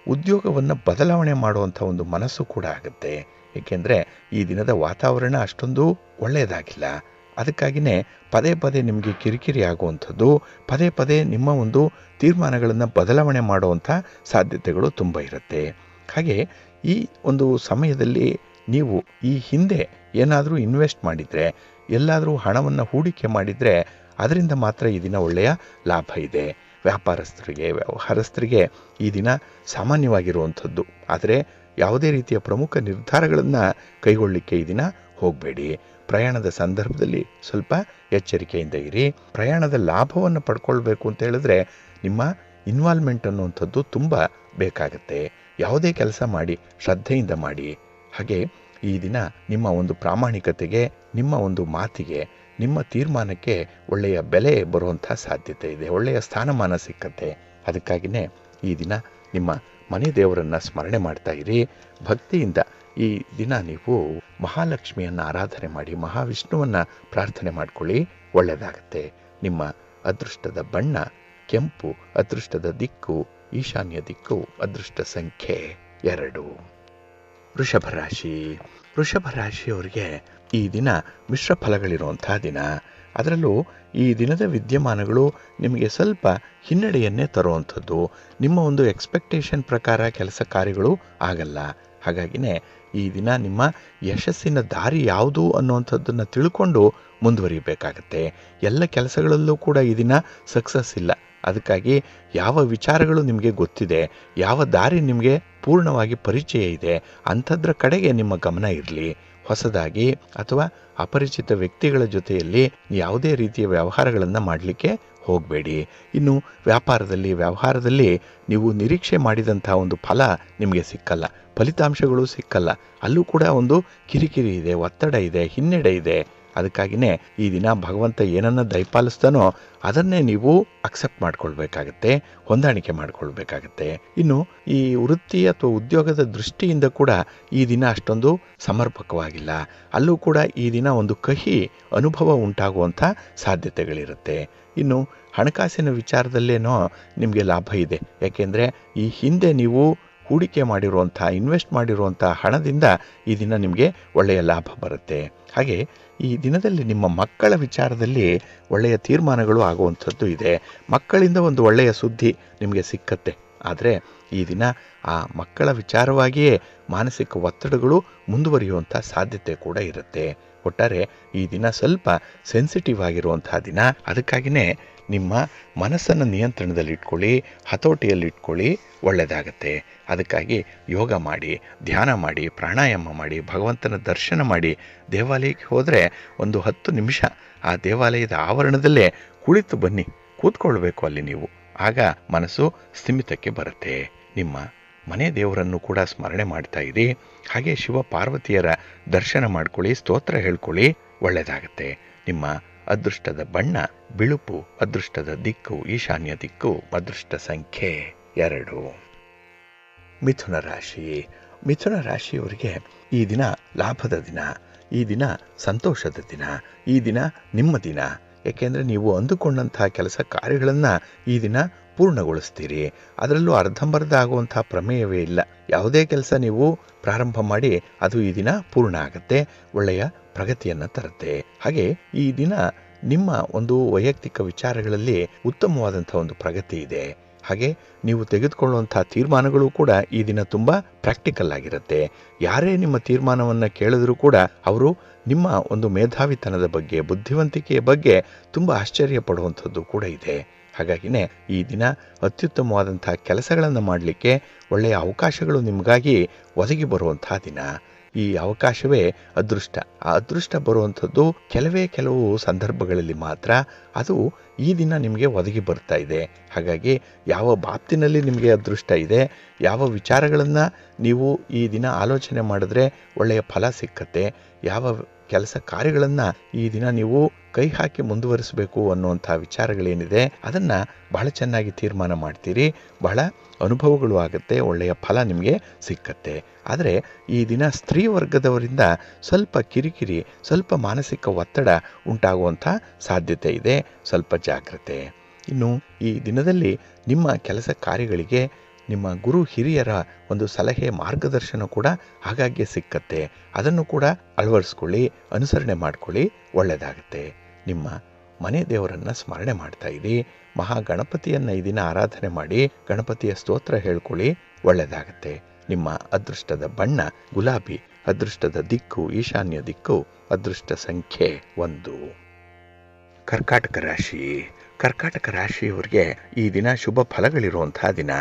ಉದ್ಯೋಗವನ್ನು ಬದಲಾವಣೆ ಮಾಡುವಂಥ ಒಂದು ಮನಸ್ಸು ಕೂಡ ಆಗುತ್ತೆ. ಏಕೆಂದರೆ ಈ ದಿನದ ವಾತಾವರಣ ಅಷ್ಟೊಂದು ಒಳ್ಳೆಯದಾಗಿಲ್ಲ. ಅದಕ್ಕಾಗಿಯೇ ಪದೇ ಪದೇ ನಿಮಗೆ ಕಿರಿಕಿರಿ ಆಗುವಂಥದ್ದು, ಪದೇ ಪದೇ ನಿಮ್ಮ ಒಂದು ತೀರ್ಮಾನಗಳನ್ನು ಬದಲಾವಣೆ ಮಾಡುವಂಥ ಸಾಧ್ಯತೆಗಳು ತುಂಬ ಇರುತ್ತೆ. ಹಾಗೆ ಈ ಒಂದು ಸಮಯದಲ್ಲಿ ನೀವು ಈ ಹಿಂದೆ ಏನಾದರೂ ಇನ್ವೆಸ್ಟ್ ಮಾಡಿದರೆ, ಎಲ್ಲಾದರೂ ಹಣವನ್ನು ಹೂಡಿಕೆ ಮಾಡಿದರೆ ಅದರಿಂದ ಮಾತ್ರ ಈ ದಿನ ಒಳ್ಳೆಯ ಲಾಭ ಇದೆ. ವ್ಯಾಪಾರಸ್ಥರಿಗೆ, ವ್ಯವಹಾರಸ್ಥರಿಗೆ ಈ ದಿನ ಸಾಮಾನ್ಯವಾಗಿರುವಂಥದ್ದು. ಆದರೆ ಯಾವುದೇ ರೀತಿಯ ಪ್ರಮುಖ ನಿರ್ಧಾರಗಳನ್ನು ಕೈಗೊಳ್ಳಲಿಕ್ಕೆ ಈ ದಿನ ಹೋಗಬೇಡಿ. ಪ್ರಯಾಣದ ಸಂದರ್ಭದಲ್ಲಿ ಸ್ವಲ್ಪ ಎಚ್ಚರಿಕೆಯಿಂದ ಇರಿ. ಪ್ರಯಾಣದ ಲಾಭವನ್ನು ಪಡ್ಕೊಳ್ಬೇಕು ಅಂತ ಹೇಳಿದ್ರೆ ನಿಮ್ಮ ಇನ್ವಾಲ್ವ್ಮೆಂಟ್ ಅನ್ನುವಂಥದ್ದು ತುಂಬ ಬೇಕಾಗತ್ತೆ. ಯಾವುದೇ ಕೆಲಸ ಮಾಡಿ ಶ್ರದ್ಧೆಯಿಂದ ಮಾಡಿ. ಹಾಗೆ ಈ ದಿನ ನಿಮ್ಮ ಒಂದು ಪ್ರಾಮಾಣಿಕತೆಗೆ, ನಿಮ್ಮ ಒಂದು ಮಾತಿಗೆ, ನಿಮ್ಮ ತೀರ್ಮಾನಕ್ಕೆ ಒಳ್ಳೆಯ ಬೆಲೆ ಬರುವಂಥ ಸಾಧ್ಯತೆ ಇದೆ. ಒಳ್ಳೆಯ ಸ್ಥಾನಮಾನ ಸಿಕ್ಕತ್ತೆ. ಅದಕ್ಕಾಗಿಯೇ ಈ ದಿನ ನಿಮ್ಮ ಮನೆ ದೇವರನ್ನು ಸ್ಮರಣೆ ಮಾಡ್ತಾ ಇರಿ. ಭಕ್ತಿಯಿಂದ ಈ ದಿನ ನೀವು ಮಹಾಲಕ್ಷ್ಮಿಯನ್ನು ಆರಾಧನೆ ಮಾಡಿ, ಮಹಾವಿಷ್ಣುವನ್ನು ಪ್ರಾರ್ಥನೆ ಮಾಡ್ಕೊಳ್ಳಿ, ಒಳ್ಳೆಯದಾಗತ್ತೆ. ನಿಮ್ಮ ಅದೃಷ್ಟದ ಬಣ್ಣ ಕೆಂಪು, ಅದೃಷ್ಟದ ದಿಕ್ಕು ಈಶಾನ್ಯ ದಿಕ್ಕು, ಅದೃಷ್ಟ ಸಂಖ್ಯೆ 2. ವೃಷಭ ರಾಶಿ. ವೃಷಭ ರಾಶಿಯವರಿಗೆ ಈ ದಿನ ಮಿಶ್ರ ಫಲಗಳಿರುವಂಥ ದಿನ. ಅದರಲ್ಲೂ ಈ ದಿನದ ವಿದ್ಯಮಾನಗಳು ನಿಮಗೆ ಸ್ವಲ್ಪ ಹಿನ್ನಡೆಯನ್ನೇ ತರುವಂಥದ್ದು. ನಿಮ್ಮ ಒಂದು ಎಕ್ಸ್ಪೆಕ್ಟೇಷನ್ ಪ್ರಕಾರ ಕೆಲಸ ಕಾರ್ಯಗಳು ಆಗಲ್ಲ. ಹಾಗಾಗಿನೇ ಈ ದಿನ ನಿಮ್ಮ ಯಶಸ್ಸಿನ ದಾರಿ ಯಾವುದು ಅನ್ನುವಂಥದ್ದನ್ನು ತಿಳ್ಕೊಂಡು ಮುಂದುವರಿಬೇಕಾಗತ್ತೆ. ಎಲ್ಲ ಕೆಲಸಗಳಲ್ಲೂ ಕೂಡ ಈ ದಿನ ಸಕ್ಸಸ್ ಇಲ್ಲ. ಅದಕ್ಕಾಗಿ ಯಾವ ವಿಚಾರಗಳು ನಿಮಗೆ ಗೊತ್ತಿದೆ, ಯಾವ ದಾರಿ ನಿಮಗೆ ಪೂರ್ಣವಾಗಿ ಪರಿಚಯ ಇದೆ, ಅಂಥದ್ರ ಕಡೆಗೆ ನಿಮ್ಮ ಗಮನ ಇರಲಿ. ಹೊಸದಾಗಿ ಅಥವಾ ಅಪರಿಚಿತ ವ್ಯಕ್ತಿಗಳ ಜೊತೆಯಲ್ಲಿ ಯಾವುದೇ ರೀತಿಯ ವ್ಯವಹಾರಗಳನ್ನು ಮಾಡಲಿಕ್ಕೆ ಹೋಗಬೇಡಿ. ಇನ್ನು ವ್ಯವಹಾರದಲ್ಲಿ ನೀವು ನಿರೀಕ್ಷೆ ಮಾಡಿದಂಥ ಒಂದು ಫಲ ನಿಮಗೆ ಸಿಕ್ಕಲ್ಲ, ಫಲಿತಾಂಶಗಳು ಸಿಕ್ಕಲ್ಲ. ಅಲ್ಲೂ ಕೂಡ ಒಂದು ಕಿರಿಕಿರಿ ಇದೆ, ಒತ್ತಡ ಇದೆ, ಹಿನ್ನಡೆ ಇದೆ. ಅದಕ್ಕಾಗಿಯೇ ಈ ದಿನ ಭಗವಂತ ಏನನ್ನು ದಯಪಾಲಿಸ್ತಾನೋ ಅದನ್ನೇ ನೀವು ಅಕ್ಸೆಪ್ಟ್ ಮಾಡ್ಕೊಳ್ಬೇಕಾಗತ್ತೆ, ಹೊಂದಾಣಿಕೆ ಮಾಡ್ಕೊಳ್ಬೇಕಾಗತ್ತೆ. ಇನ್ನು ಈ ವೃತ್ತಿ ಅಥವಾ ಉದ್ಯೋಗದ ದೃಷ್ಟಿಯಿಂದ ಕೂಡ ಈ ದಿನ ಅಷ್ಟೊಂದು ಸಮರ್ಪಕವಾಗಿಲ್ಲ. ಅಲ್ಲೂ ಕೂಡ ಈ ದಿನ ಒಂದು ಕಹಿ ಅನುಭವ ಉಂಟಾಗುವಂಥ ಸಾಧ್ಯತೆಗಳಿರುತ್ತೆ. ಇನ್ನು ಹಣಕಾಸಿನ ವಿಚಾರದಲ್ಲೇನೋ ನಿಮಗೆ ಲಾಭ ಇದೆ. ಯಾಕೆಂದರೆ ಈ ಹಿಂದೆ ನೀವು ಹೂಡಿಕೆ ಮಾಡಿರುವಂಥ, ಇನ್ವೆಸ್ಟ್ ಮಾಡಿರುವಂಥ ಹಣದಿಂದ ಈ ದಿನ ನಿಮಗೆ ಒಳ್ಳೆಯ ಲಾಭ ಬರುತ್ತೆ. ಹಾಗೆ ಈ ದಿನದಲ್ಲಿ ನಿಮ್ಮ ಮಕ್ಕಳ ವಿಚಾರದಲ್ಲಿ ಒಳ್ಳೆಯ ತೀರ್ಮಾನಗಳು ಆಗುವಂಥದ್ದು ಇದೆ. ಮಕ್ಕಳಿಂದ ಒಂದು ಒಳ್ಳೆಯ ಸುದ್ದಿ ನಿಮಗೆ ಸಿಕ್ಕತ್ತೆ. ಆದರೆ ಈ ದಿನ ಆ ಮಕ್ಕಳ ವಿಚಾರವಾಗಿಯೇ ಮಾನಸಿಕ ಒತ್ತಡಗಳು ಮುಂದುವರಿಯುವಂಥ ಸಾಧ್ಯತೆ ಕೂಡ ಇರುತ್ತೆ. ಒಟ್ಟಾರೆ ಈ ದಿನ ಸ್ವಲ್ಪ ಸೆನ್ಸಿಟಿವ್ ಆಗಿರುವಂಥ ದಿನ. ಅದಕ್ಕಾಗಿಯೇ ನಿಮ್ಮ ಮನಸ್ಸನ್ನು ನಿಯಂತ್ರಣದಲ್ಲಿಟ್ಕೊಳ್ಳಿ, ಹತೋಟಿಯಲ್ಲಿಟ್ಕೊಳ್ಳಿ, ಒಳ್ಳೆಯದಾಗತ್ತೆ. ಅದಕ್ಕಾಗಿ ಯೋಗ ಮಾಡಿ, ಧ್ಯಾನ ಮಾಡಿ, ಪ್ರಾಣಾಯಾಮ ಮಾಡಿ, ಭಗವಂತನ ದರ್ಶನ ಮಾಡಿ. ದೇವಾಲಯಕ್ಕೆ ಹೋದರೆ ಒಂದು 10 ನಿಮಿಷ ಆ ದೇವಾಲಯದ ಆವರಣದಲ್ಲೇ ಕುಳಿತು ಬನ್ನಿ, ಕೂತ್ಕೊಳ್ಬೇಕು ಅಲ್ಲಿ ನೀವು. ಆಗ ಮನಸ್ಸು ಸ್ಥಿಮಿತಕ್ಕೆ ಬರುತ್ತೆ. ನಿಮ್ಮ ಮನೆ ದೇವರನ್ನು ಕೂಡ ಸ್ಮರಣೆ ಮಾಡ್ತಾ ಇರಿ. ಹಾಗೆ ಶಿವ ಪಾರ್ವತಿಯರ ದರ್ಶನ ಮಾಡ್ಕೊಳ್ಳಿ, ಸ್ತೋತ್ರ ಹೇಳ್ಕೊಳ್ಳಿ, ಒಳ್ಳೆಯದಾಗತ್ತೆ. ನಿಮ್ಮ ಅದೃಷ್ಟದ ಬಣ್ಣ ಬಿಳುಪು, ಅದೃಷ್ಟದ ದಿಕ್ಕು ಈಶಾನ್ಯ ದಿಕ್ಕು, ಅದೃಷ್ಟ ಸಂಖ್ಯೆ 2. ಮಿಥುನ ರಾಶಿ. ಮಿಥುನ ರಾಶಿಯವರಿಗೆ ಈ ದಿನ ಲಾಭದ ದಿನ, ಈ ದಿನ ಸಂತೋಷದ ದಿನ, ಈ ದಿನ ನಿಮ್ಮ ದಿನ. ಏಕೆಂದರೆ ನೀವು ಅಂದುಕೊಂಡಂಥ ಕೆಲಸ ಕಾರ್ಯಗಳನ್ನು ಈ ದಿನ ಪೂರ್ಣಗೊಳಿಸ್ತೀರಿ. ಅದರಲ್ಲೂ ಅರ್ಧಂಬರ್ಧ ಆಗುವಂಥ ಪ್ರಮೇಯವೇ ಇಲ್ಲ. ಯಾವುದೇ ಕೆಲಸ ನೀವು ಪ್ರಾರಂಭ ಮಾಡಿ ಅದು ಈ ದಿನ ಪೂರ್ಣ ಆಗುತ್ತೆ, ಒಳ್ಳೆಯ ಪ್ರಗತಿಯನ್ನು ತರುತ್ತೆ. ಹಾಗೆ ಈ ದಿನ ನಿಮ್ಮ ಒಂದು ವೈಯಕ್ತಿಕ ವಿಚಾರಗಳಲ್ಲಿ ಉತ್ತಮವಾದಂಥ ಒಂದು ಪ್ರಗತಿ ಇದೆ. ಹಾಗೆ ನೀವು ತೆಗೆದುಕೊಳ್ಳುವಂಥ ತೀರ್ಮಾನಗಳು ಕೂಡ ಈ ದಿನ ತುಂಬ ಪ್ರಾಕ್ಟಿಕಲ್ ಆಗಿರುತ್ತೆ. ಯಾರೇ ನಿಮ್ಮ ತೀರ್ಮಾನವನ್ನು ಕೇಳಿದ್ರೂ ಕೂಡ ಅವರು ನಿಮ್ಮ ಒಂದು ಮೇಧಾವಿತನದ ಬಗ್ಗೆ, ಬುದ್ಧಿವಂತಿಕೆಯ ಬಗ್ಗೆ ತುಂಬ ಆಶ್ಚರ್ಯ ಪಡುವಂಥದ್ದು ಕೂಡ ಇದೆ. ಹಾಗಾಗಿನೇ ಈ ದಿನ ಅತ್ಯುತ್ತಮವಾದಂಥ ಕೆಲಸಗಳನ್ನು ಮಾಡಲಿಕ್ಕೆ ಒಳ್ಳೆಯ ಅವಕಾಶಗಳು ನಿಮಗಾಗಿ ಒದಗಿ ಬರುವಂಥ ದಿನ. ಈ ಅವಕಾಶವೇ ಅದೃಷ್ಟ. ಆ ಅದೃಷ್ಟ ಬರುವಂಥದ್ದು ಕೆಲವು ಸಂದರ್ಭಗಳಲ್ಲಿ ಮಾತ್ರ. ಅದು ಈ ದಿನ ನಿಮಗೆ ಒದಗಿ ಬರ್ತಾ ಇದೆ. ಹಾಗಾಗಿ ಯಾವ ಬಾಪ್ತಿನಲ್ಲಿ ನಿಮಗೆ ಅದೃಷ್ಟ ಇದೆ, ಯಾವ ವಿಚಾರಗಳನ್ನು ನೀವು ಈ ದಿನ ಆಲೋಚನೆ ಮಾಡಿದ್ರೆ ಒಳ್ಳೆಯ ಫಲ ಸಿಕ್ಕತ್ತೆ, ಯಾವ ಕೆಲಸ ಕಾರ್ಯಗಳನ್ನು ಈ ದಿನ ನೀವು ಕೈ ಹಾಕಿ ಮುಂದುವರಿಸಬೇಕು ಅನ್ನುವಂಥ ವಿಚಾರಗಳೇನಿದೆ ಅದನ್ನು ಬಹಳ ಚೆನ್ನಾಗಿ ತೀರ್ಮಾನ ಮಾಡ್ತೀರಿ. ಬಹಳ ಅನುಭವಗಳು ಆಗುತ್ತೆ, ಒಳ್ಳೆಯ ಫಲ ನಿಮಗೆ ಸಿಕ್ಕತ್ತೆ. ಆದರೆ ಈ ದಿನ ಸ್ತ್ರೀ ವರ್ಗದವರಿಂದ ಸ್ವಲ್ಪ ಕಿರಿಕಿರಿ, ಸ್ವಲ್ಪ ಮಾನಸಿಕ ಒತ್ತಡ ಉಂಟಾಗುವಂಥ ಸಾಧ್ಯತೆ ಇದೆ. ಸ್ವಲ್ಪ ಜಾಗ್ರತೆ. ಇನ್ನು ಈ ದಿನದಲ್ಲಿ ನಿಮ್ಮ ಕೆಲಸ ಕಾರ್ಯಗಳಿಗೆ ನಿಮ್ಮ ಗುರು ಹಿರಿಯರ ಒಂದು ಸಲಹೆ, ಮಾರ್ಗದರ್ಶನ ಕೂಡ ಆಗಾಗ್ಗೆ ಸಿಕ್ಕತ್ತೆ. ಅದನ್ನು ಕೂಡ ಅಳವಡಿಸ್ಕೊಳ್ಳಿ, ಅನುಸರಣೆ ಮಾಡ್ಕೊಳ್ಳಿ, ಒಳ್ಳೆಯದಾಗುತ್ತೆ. ನಿಮ್ಮ ಮನೆ ದೇವರನ್ನು ಸ್ಮರಣೆ ಮಾಡ್ತಾ ಇರಿ. ಮಹಾಗಣಪತಿಯನ್ನು ಈ ದಿನ ಆರಾಧನೆ ಮಾಡಿ, ಗಣಪತಿಯ ಸ್ತೋತ್ರ ಹೇಳ್ಕೊಳ್ಳಿ, ಒಳ್ಳೆಯದಾಗುತ್ತೆ. ನಿಮ್ಮ ಅದೃಷ್ಟದ ಬಣ್ಣ ಗುಲಾಬಿ, ಅದೃಷ್ಟದ ದಿಕ್ಕು ಈಶಾನ್ಯ ದಿಕ್ಕು, ಅದೃಷ್ಟ ಸಂಖ್ಯೆ 1. ಕರ್ಕಾಟಕ ರಾಶಿ. ಕರ್ಕಾಟಕ ರಾಶಿಯವರಿಗೆ ಈ ದಿನ ಶುಭ ಫಲಗಳಿರುವಂಥ ದಿನ.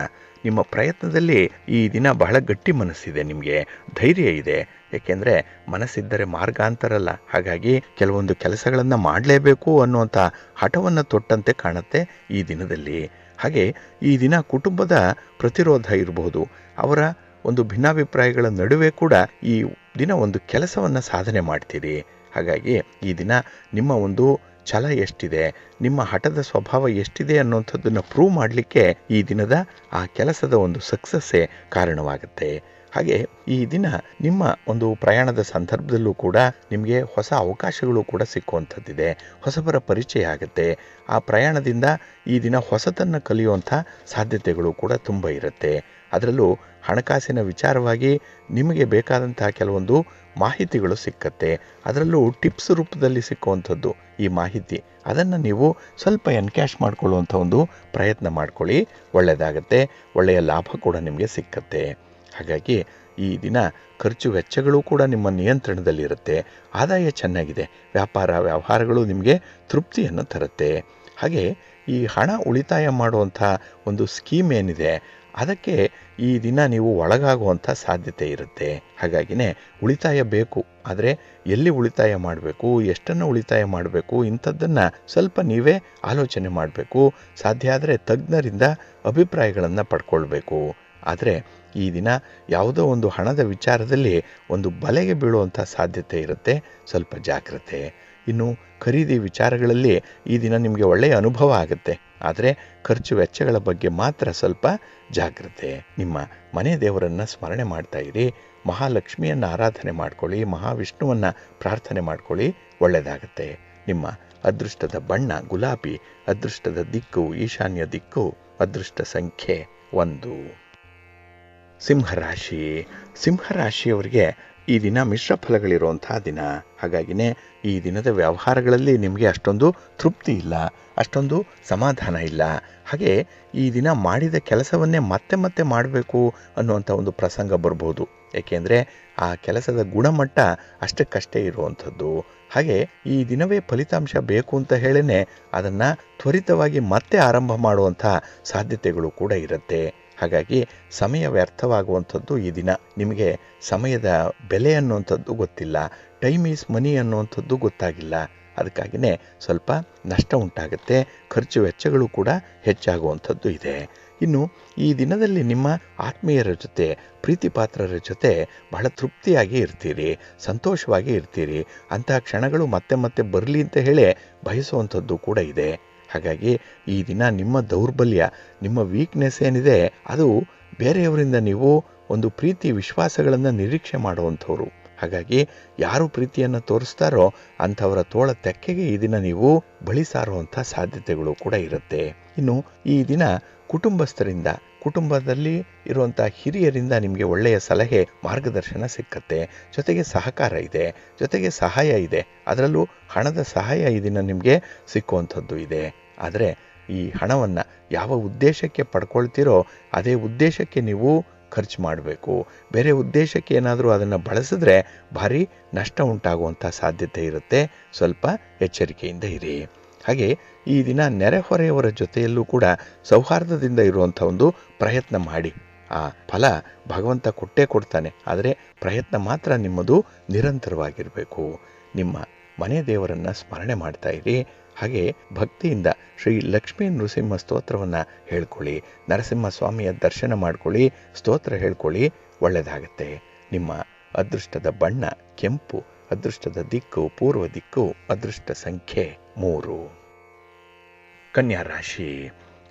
ನಿಮ್ಮ ಪ್ರಯತ್ನದಲ್ಲಿ ಈ ದಿನ ಬಹಳ ಗಟ್ಟಿ ಮನಸ್ಸಿದೆ, ನಿಮಗೆ ಧೈರ್ಯ ಇದೆ. ಏಕೆಂದರೆ ಮನಸ್ಸಿದ್ದರೆ ಮಾರ್ಗ ಅಂತಾರಲ್ಲ, ಹಾಗಾಗಿ ಕೆಲವೊಂದು ಕೆಲಸಗಳನ್ನು ಮಾಡಲೇಬೇಕು ಅನ್ನುವಂಥ ಹಠವನ್ನು ತೊಟ್ಟಂತೆ ಕಾಣುತ್ತೆ ಈ ದಿನದಲ್ಲಿ. ಹಾಗೆ ಈ ದಿನ ಕುಟುಂಬದ ಪ್ರತಿರೋಧ ಇರಬಹುದು, ಅವರ ಒಂದು ಭಿನ್ನಾಭಿಪ್ರಾಯಗಳ ನಡುವೆ ಕೂಡ ಈ ದಿನ ಒಂದು ಕೆಲಸವನ್ನು ಸಾಧನೆ ಮಾಡ್ತೀರಿ. ಹಾಗಾಗಿ ಈ ದಿನ ನಿಮ್ಮ ಒಂದು ಛಲ ಎಷ್ಟಿದೆ, ನಿಮ್ಮ ಹಠದ ಸ್ವಭಾವ ಎಷ್ಟಿದೆ ಅನ್ನುವಂಥದ್ದನ್ನು ಪ್ರೂವ್ ಮಾಡಲಿಕ್ಕೆ ಈ ದಿನದ ಆ ಕೆಲಸದ ಒಂದು ಸಕ್ಸಸ್ಸೇ ಕಾರಣವಾಗುತ್ತೆ. ಹಾಗೆ ಈ ದಿನ ನಿಮ್ಮ ಒಂದು ಪ್ರಯಾಣದ ಸಂದರ್ಭದಲ್ಲೂ ಕೂಡ ನಿಮಗೆ ಹೊಸ ಅವಕಾಶಗಳು ಕೂಡ ಸಿಕ್ಕುವಂಥದ್ದಿದೆ. ಹೊಸಬರ ಪರಿಚಯ ಆಗುತ್ತೆ. ಆ ಪ್ರಯಾಣದಿಂದ ಈ ದಿನ ಹೊಸತನ್ನು ಕಲಿಯುವಂಥ ಸಾಧ್ಯತೆಗಳು ಕೂಡ ತುಂಬ ಇರುತ್ತೆ. ಅದರಲ್ಲೂ ಹಣಕಾಸಿನ ವಿಚಾರವಾಗಿ ನಿಮಗೆ ಬೇಕಾದಂತಹ ಕೆಲವೊಂದು ಮಾಹಿತಿಗಳು ಸಿಕ್ಕತ್ತೆ. ಅದರಲ್ಲೂ ಟಿಪ್ಸ್ ರೂಪದಲ್ಲಿ ಸಿಕ್ಕುವಂಥದ್ದು ಈ ಮಾಹಿತಿ. ಅದನ್ನು ನೀವು ಸ್ವಲ್ಪ ಎನ್ಕ್ಯಾಶ್ ಮಾಡಿಕೊಳ್ಳುವಂಥ ಒಂದು ಪ್ರಯತ್ನ ಮಾಡ್ಕೊಳ್ಳಿ, ಒಳ್ಳೆಯದಾಗತ್ತೆ. ಒಳ್ಳೆಯ ಲಾಭ ಕೂಡ ನಿಮಗೆ ಸಿಕ್ಕತ್ತೆ. ಹಾಗಾಗಿ ಈ ದಿನ ಖರ್ಚು ವೆಚ್ಚಗಳು ಕೂಡ ನಿಮ್ಮ ನಿಯಂತ್ರಣದಲ್ಲಿರುತ್ತೆ. ಆದಾಯ ಚೆನ್ನಾಗಿದೆ. ವ್ಯಾಪಾರ ವ್ಯವಹಾರಗಳು ನಿಮಗೆ ತೃಪ್ತಿಯನ್ನು ತರುತ್ತೆ. ಹಾಗೆ ಈ ಹಣ ಉಳಿತಾಯ ಮಾಡುವಂಥ ಒಂದು ಸ್ಕೀಮ್ ಏನಿದೆ ಅದಕ್ಕೆ ಈ ದಿನ ನೀವು ಒಳಗಾಗುವಂಥ ಸಾಧ್ಯತೆ ಇರುತ್ತೆ. ಹಾಗಾಗಿನೇ ಉಳಿತಾಯ ಬೇಕು, ಆದರೆ ಎಲ್ಲಿ ಉಳಿತಾಯ ಮಾಡಬೇಕು, ಎಷ್ಟನ್ನು ಉಳಿತಾಯ ಮಾಡಬೇಕು, ಇಂಥದ್ದನ್ನು ಸ್ವಲ್ಪ ನೀವೇ ಆಲೋಚನೆ ಮಾಡಬೇಕು. ಸಾಧ್ಯ ಆದರೆ ತಜ್ಞರಿಂದ ಅಭಿಪ್ರಾಯಗಳನ್ನು ಪಡ್ಕೊಳ್ಬೇಕು. ಆದರೆ ಈ ದಿನ ಯಾವುದೋ ಒಂದು ಹಣದ ವಿಚಾರದಲ್ಲಿ ಒಂದು ಬಲೆಗೆ ಬೀಳುವಂಥ ಸಾಧ್ಯತೆ ಇರುತ್ತೆ. ಸ್ವಲ್ಪ ಜಾಗ್ರತೆ. ಇನ್ನು ಖರೀದಿ ವಿಚಾರಗಳಲ್ಲಿ ಈ ದಿನ ನಿಮಗೆ ಒಳ್ಳೆಯ ಅನುಭವ ಆಗುತ್ತೆ. ಆದರೆ ಖರ್ಚು ವೆಚ್ಚಗಳ ಬಗ್ಗೆ ಮಾತ್ರ ಸ್ವಲ್ಪ ಜಾಗ್ರತೆ. ನಿಮ್ಮ ಮನೆ ದೇವರನ್ನು ಸ್ಮರಣೆ ಮಾಡ್ತಾ ಇರಿ. ಮಹಾಲಕ್ಷ್ಮಿಯನ್ನು ಆರಾಧನೆ ಮಾಡ್ಕೊಳ್ಳಿ. ಮಹಾವಿಷ್ಣುವನ್ನು ಪ್ರಾರ್ಥನೆ ಮಾಡ್ಕೊಳ್ಳಿ, ಒಳ್ಳೆಯದಾಗತ್ತೆ. ನಿಮ್ಮ ಅದೃಷ್ಟದ ಬಣ್ಣ ಗುಲಾಬಿ. ಅದೃಷ್ಟದ ದಿಕ್ಕು ಈಶಾನ್ಯ ದಿಕ್ಕು. ಅದೃಷ್ಟ ಸಂಖ್ಯೆ 1. ಸಿಂಹರಾಶಿ. ಸಿಂಹರಾಶಿಯವರಿಗೆ ಈ ದಿನ ಮಿಶ್ರ ಫಲಗಳಿರುವಂಥ ದಿನ. ಹಾಗಾಗಿನೇ ಈ ದಿನದ ವ್ಯವಹಾರಗಳಲ್ಲಿ ನಿಮಗೆ ಅಷ್ಟೊಂದು ತೃಪ್ತಿ ಇಲ್ಲ, ಅಷ್ಟೊಂದು ಸಮಾಧಾನ ಇಲ್ಲ. ಹಾಗೆ ಈ ದಿನ ಮಾಡಿದ ಕೆಲಸವನ್ನೇ ಮತ್ತೆ ಮತ್ತೆ ಮಾಡಬೇಕು ಅನ್ನುವಂಥ ಒಂದು ಪ್ರಸಂಗ ಬರ್ಬೋದು. ಏಕೆಂದರೆ ಆ ಕೆಲಸದ ಗುಣಮಟ್ಟ ಅಷ್ಟಕ್ಕಷ್ಟೇ ಇರುವಂಥದ್ದು. ಹಾಗೆ ಈ ದಿನವೇ ಫಲಿತಾಂಶ ಬೇಕು ಅಂತ ಹೇಳೇ ಅದನ್ನು ತ್ವರಿತವಾಗಿ ಮತ್ತೆ ಆರಂಭ ಮಾಡುವಂಥ ಸಾಧ್ಯತೆಗಳು ಕೂಡ ಇರುತ್ತೆ. ಹಾಗಾಗಿ ಸಮಯ ವ್ಯರ್ಥವಾಗುವಂಥದ್ದು ಈ ದಿನ. ನಿಮಗೆ ಸಮಯದ ಬೆಲೆ ಅನ್ನುವಂಥದ್ದು ಗೊತ್ತಿಲ್ಲ. ಟೈಮ್ ಈಸ್ ಮನಿ ಅನ್ನುವಂಥದ್ದು ಗೊತ್ತಾಗಿಲ್ಲ. ಅದಕ್ಕಾಗಿಯೇ ಸ್ವಲ್ಪ ನಷ್ಟ ಉಂಟಾಗುತ್ತೆ. ಖರ್ಚು ವೆಚ್ಚಗಳು ಕೂಡ ಹೆಚ್ಚಾಗುವಂಥದ್ದು ಇದೆ. ಇನ್ನು ಈ ದಿನದಲ್ಲಿ ನಿಮ್ಮ ಆತ್ಮೀಯರ ಜೊತೆ, ಪ್ರೀತಿ ಪಾತ್ರರ ಜೊತೆ ಬಹಳ ತೃಪ್ತಿಯಾಗಿ ಇರ್ತೀರಿ, ಸಂತೋಷವಾಗಿ ಇರ್ತೀರಿ. ಅಂತಹ ಕ್ಷಣಗಳು ಮತ್ತೆ ಮತ್ತೆ ಬರಲಿ ಅಂತ ಹೇಳಿ ಬಯಸುವಂಥದ್ದು ಕೂಡ ಇದೆ. ಹಾಗಾಗಿ ಈ ದಿನ ನಿಮ್ಮ ದೌರ್ಬಲ್ಯ, ನಿಮ್ಮ ವೀಕ್ನೆಸ್ ಏನಿದೆ ಅದು ಬೇರೆಯವರಿಂದ ನೀವು ಒಂದು ಪ್ರೀತಿ ವಿಶ್ವಾಸಗಳನ್ನು ನಿರೀಕ್ಷೆ ಮಾಡುವಂಥವ್ರು. ಹಾಗಾಗಿ ಯಾರು ಪ್ರೀತಿಯನ್ನು ತೋರಿಸ್ತಾರೋ ಅಂಥವರ ತೋಳ ತೆಕ್ಕೆಗೆ ಈ ದಿನ ನೀವು ಬಳಿ ಸಾರುವಂಥ ಸಾಧ್ಯತೆಗಳು ಕೂಡ ಇರುತ್ತೆ. ಇನ್ನು ಈ ದಿನ ಕುಟುಂಬಸ್ಥರಿಂದ, ಕುಟುಂಬದಲ್ಲಿ ಇರುವಂಥ ಹಿರಿಯರಿಂದ ನಿಮಗೆ ಒಳ್ಳೆಯ ಸಲಹೆ, ಮಾರ್ಗದರ್ಶನ ಸಿಕ್ಕತ್ತೆ. ಜೊತೆಗೆ ಸಹಕಾರ ಇದೆ, ಜೊತೆಗೆ ಸಹಾಯ ಇದೆ. ಅದರಲ್ಲೂ ಹಣದ ಸಹಾಯ ಈ ದಿನ ನಿಮಗೆ ಸಿಕ್ಕುವಂಥದ್ದು ಇದೆ. ಆದರೆ ಈ ಹಣವನ್ನು ಯಾವ ಉದ್ದೇಶಕ್ಕೆ ಪಡ್ಕೊಳ್ತೀರೋ ಅದೇ ಉದ್ದೇಶಕ್ಕೆ ನೀವು ಖರ್ಚು ಮಾಡಬೇಕು. ಬೇರೆ ಉದ್ದೇಶಕ್ಕೆ ಏನಾದರೂ ಅದನ್ನು ಬಳಸಿದ್ರೆ ಭಾರಿ ನಷ್ಟ ಉಂಟಾಗುವಂಥ ಸಾಧ್ಯತೆ ಇರುತ್ತೆ. ಸ್ವಲ್ಪ ಎಚ್ಚರಿಕೆಯಿಂದ ಇರಿ. ಹಾಗೆ ಈ ದಿನ ನೆರೆಹೊರೆಯವರ ಜೊತೆಯಲ್ಲೂ ಕೂಡ ಸೌಹಾರ್ದದಿಂದ ಇರುವಂಥ ಒಂದು ಪ್ರಯತ್ನ ಮಾಡಿ. ಆ ಫಲ ಭಗವಂತ ಕೊಟ್ಟೇ ಕೊಡ್ತಾನೆ. ಆದರೆ ಪ್ರಯತ್ನ ಮಾತ್ರ ನಿಮ್ಮದು ನಿರಂತರವಾಗಿರಬೇಕು. ನಿಮ್ಮ ಮನೆ ದೇವರನ್ನು ಸ್ಮರಣೆ ಮಾಡ್ತಾ ಇರಿ. ಹಾಗೆ ಭಕ್ತಿಯಿಂದ ಶ್ರೀ ಲಕ್ಷ್ಮೀ ನೃಸಿಂಹ ಸ್ತೋತ್ರವನ್ನು ಹೇಳ್ಕೊಳ್ಳಿ. ನರಸಿಂಹಸ್ವಾಮಿಯ ದರ್ಶನ ಮಾಡ್ಕೊಳ್ಳಿ, ಸ್ತೋತ್ರ ಹೇಳ್ಕೊಳ್ಳಿ, ಒಳ್ಳೆಯದಾಗತ್ತೆ. ನಿಮ್ಮ ಅದೃಷ್ಟದ ಬಣ್ಣ ಕೆಂಪು. ಅದೃಷ್ಟದ ದಿಕ್ಕು ಪೂರ್ವ ದಿಕ್ಕು. ಅದೃಷ್ಟ ಸಂಖ್ಯೆ 3. ಕನ್ಯಾ ರಾಶಿ.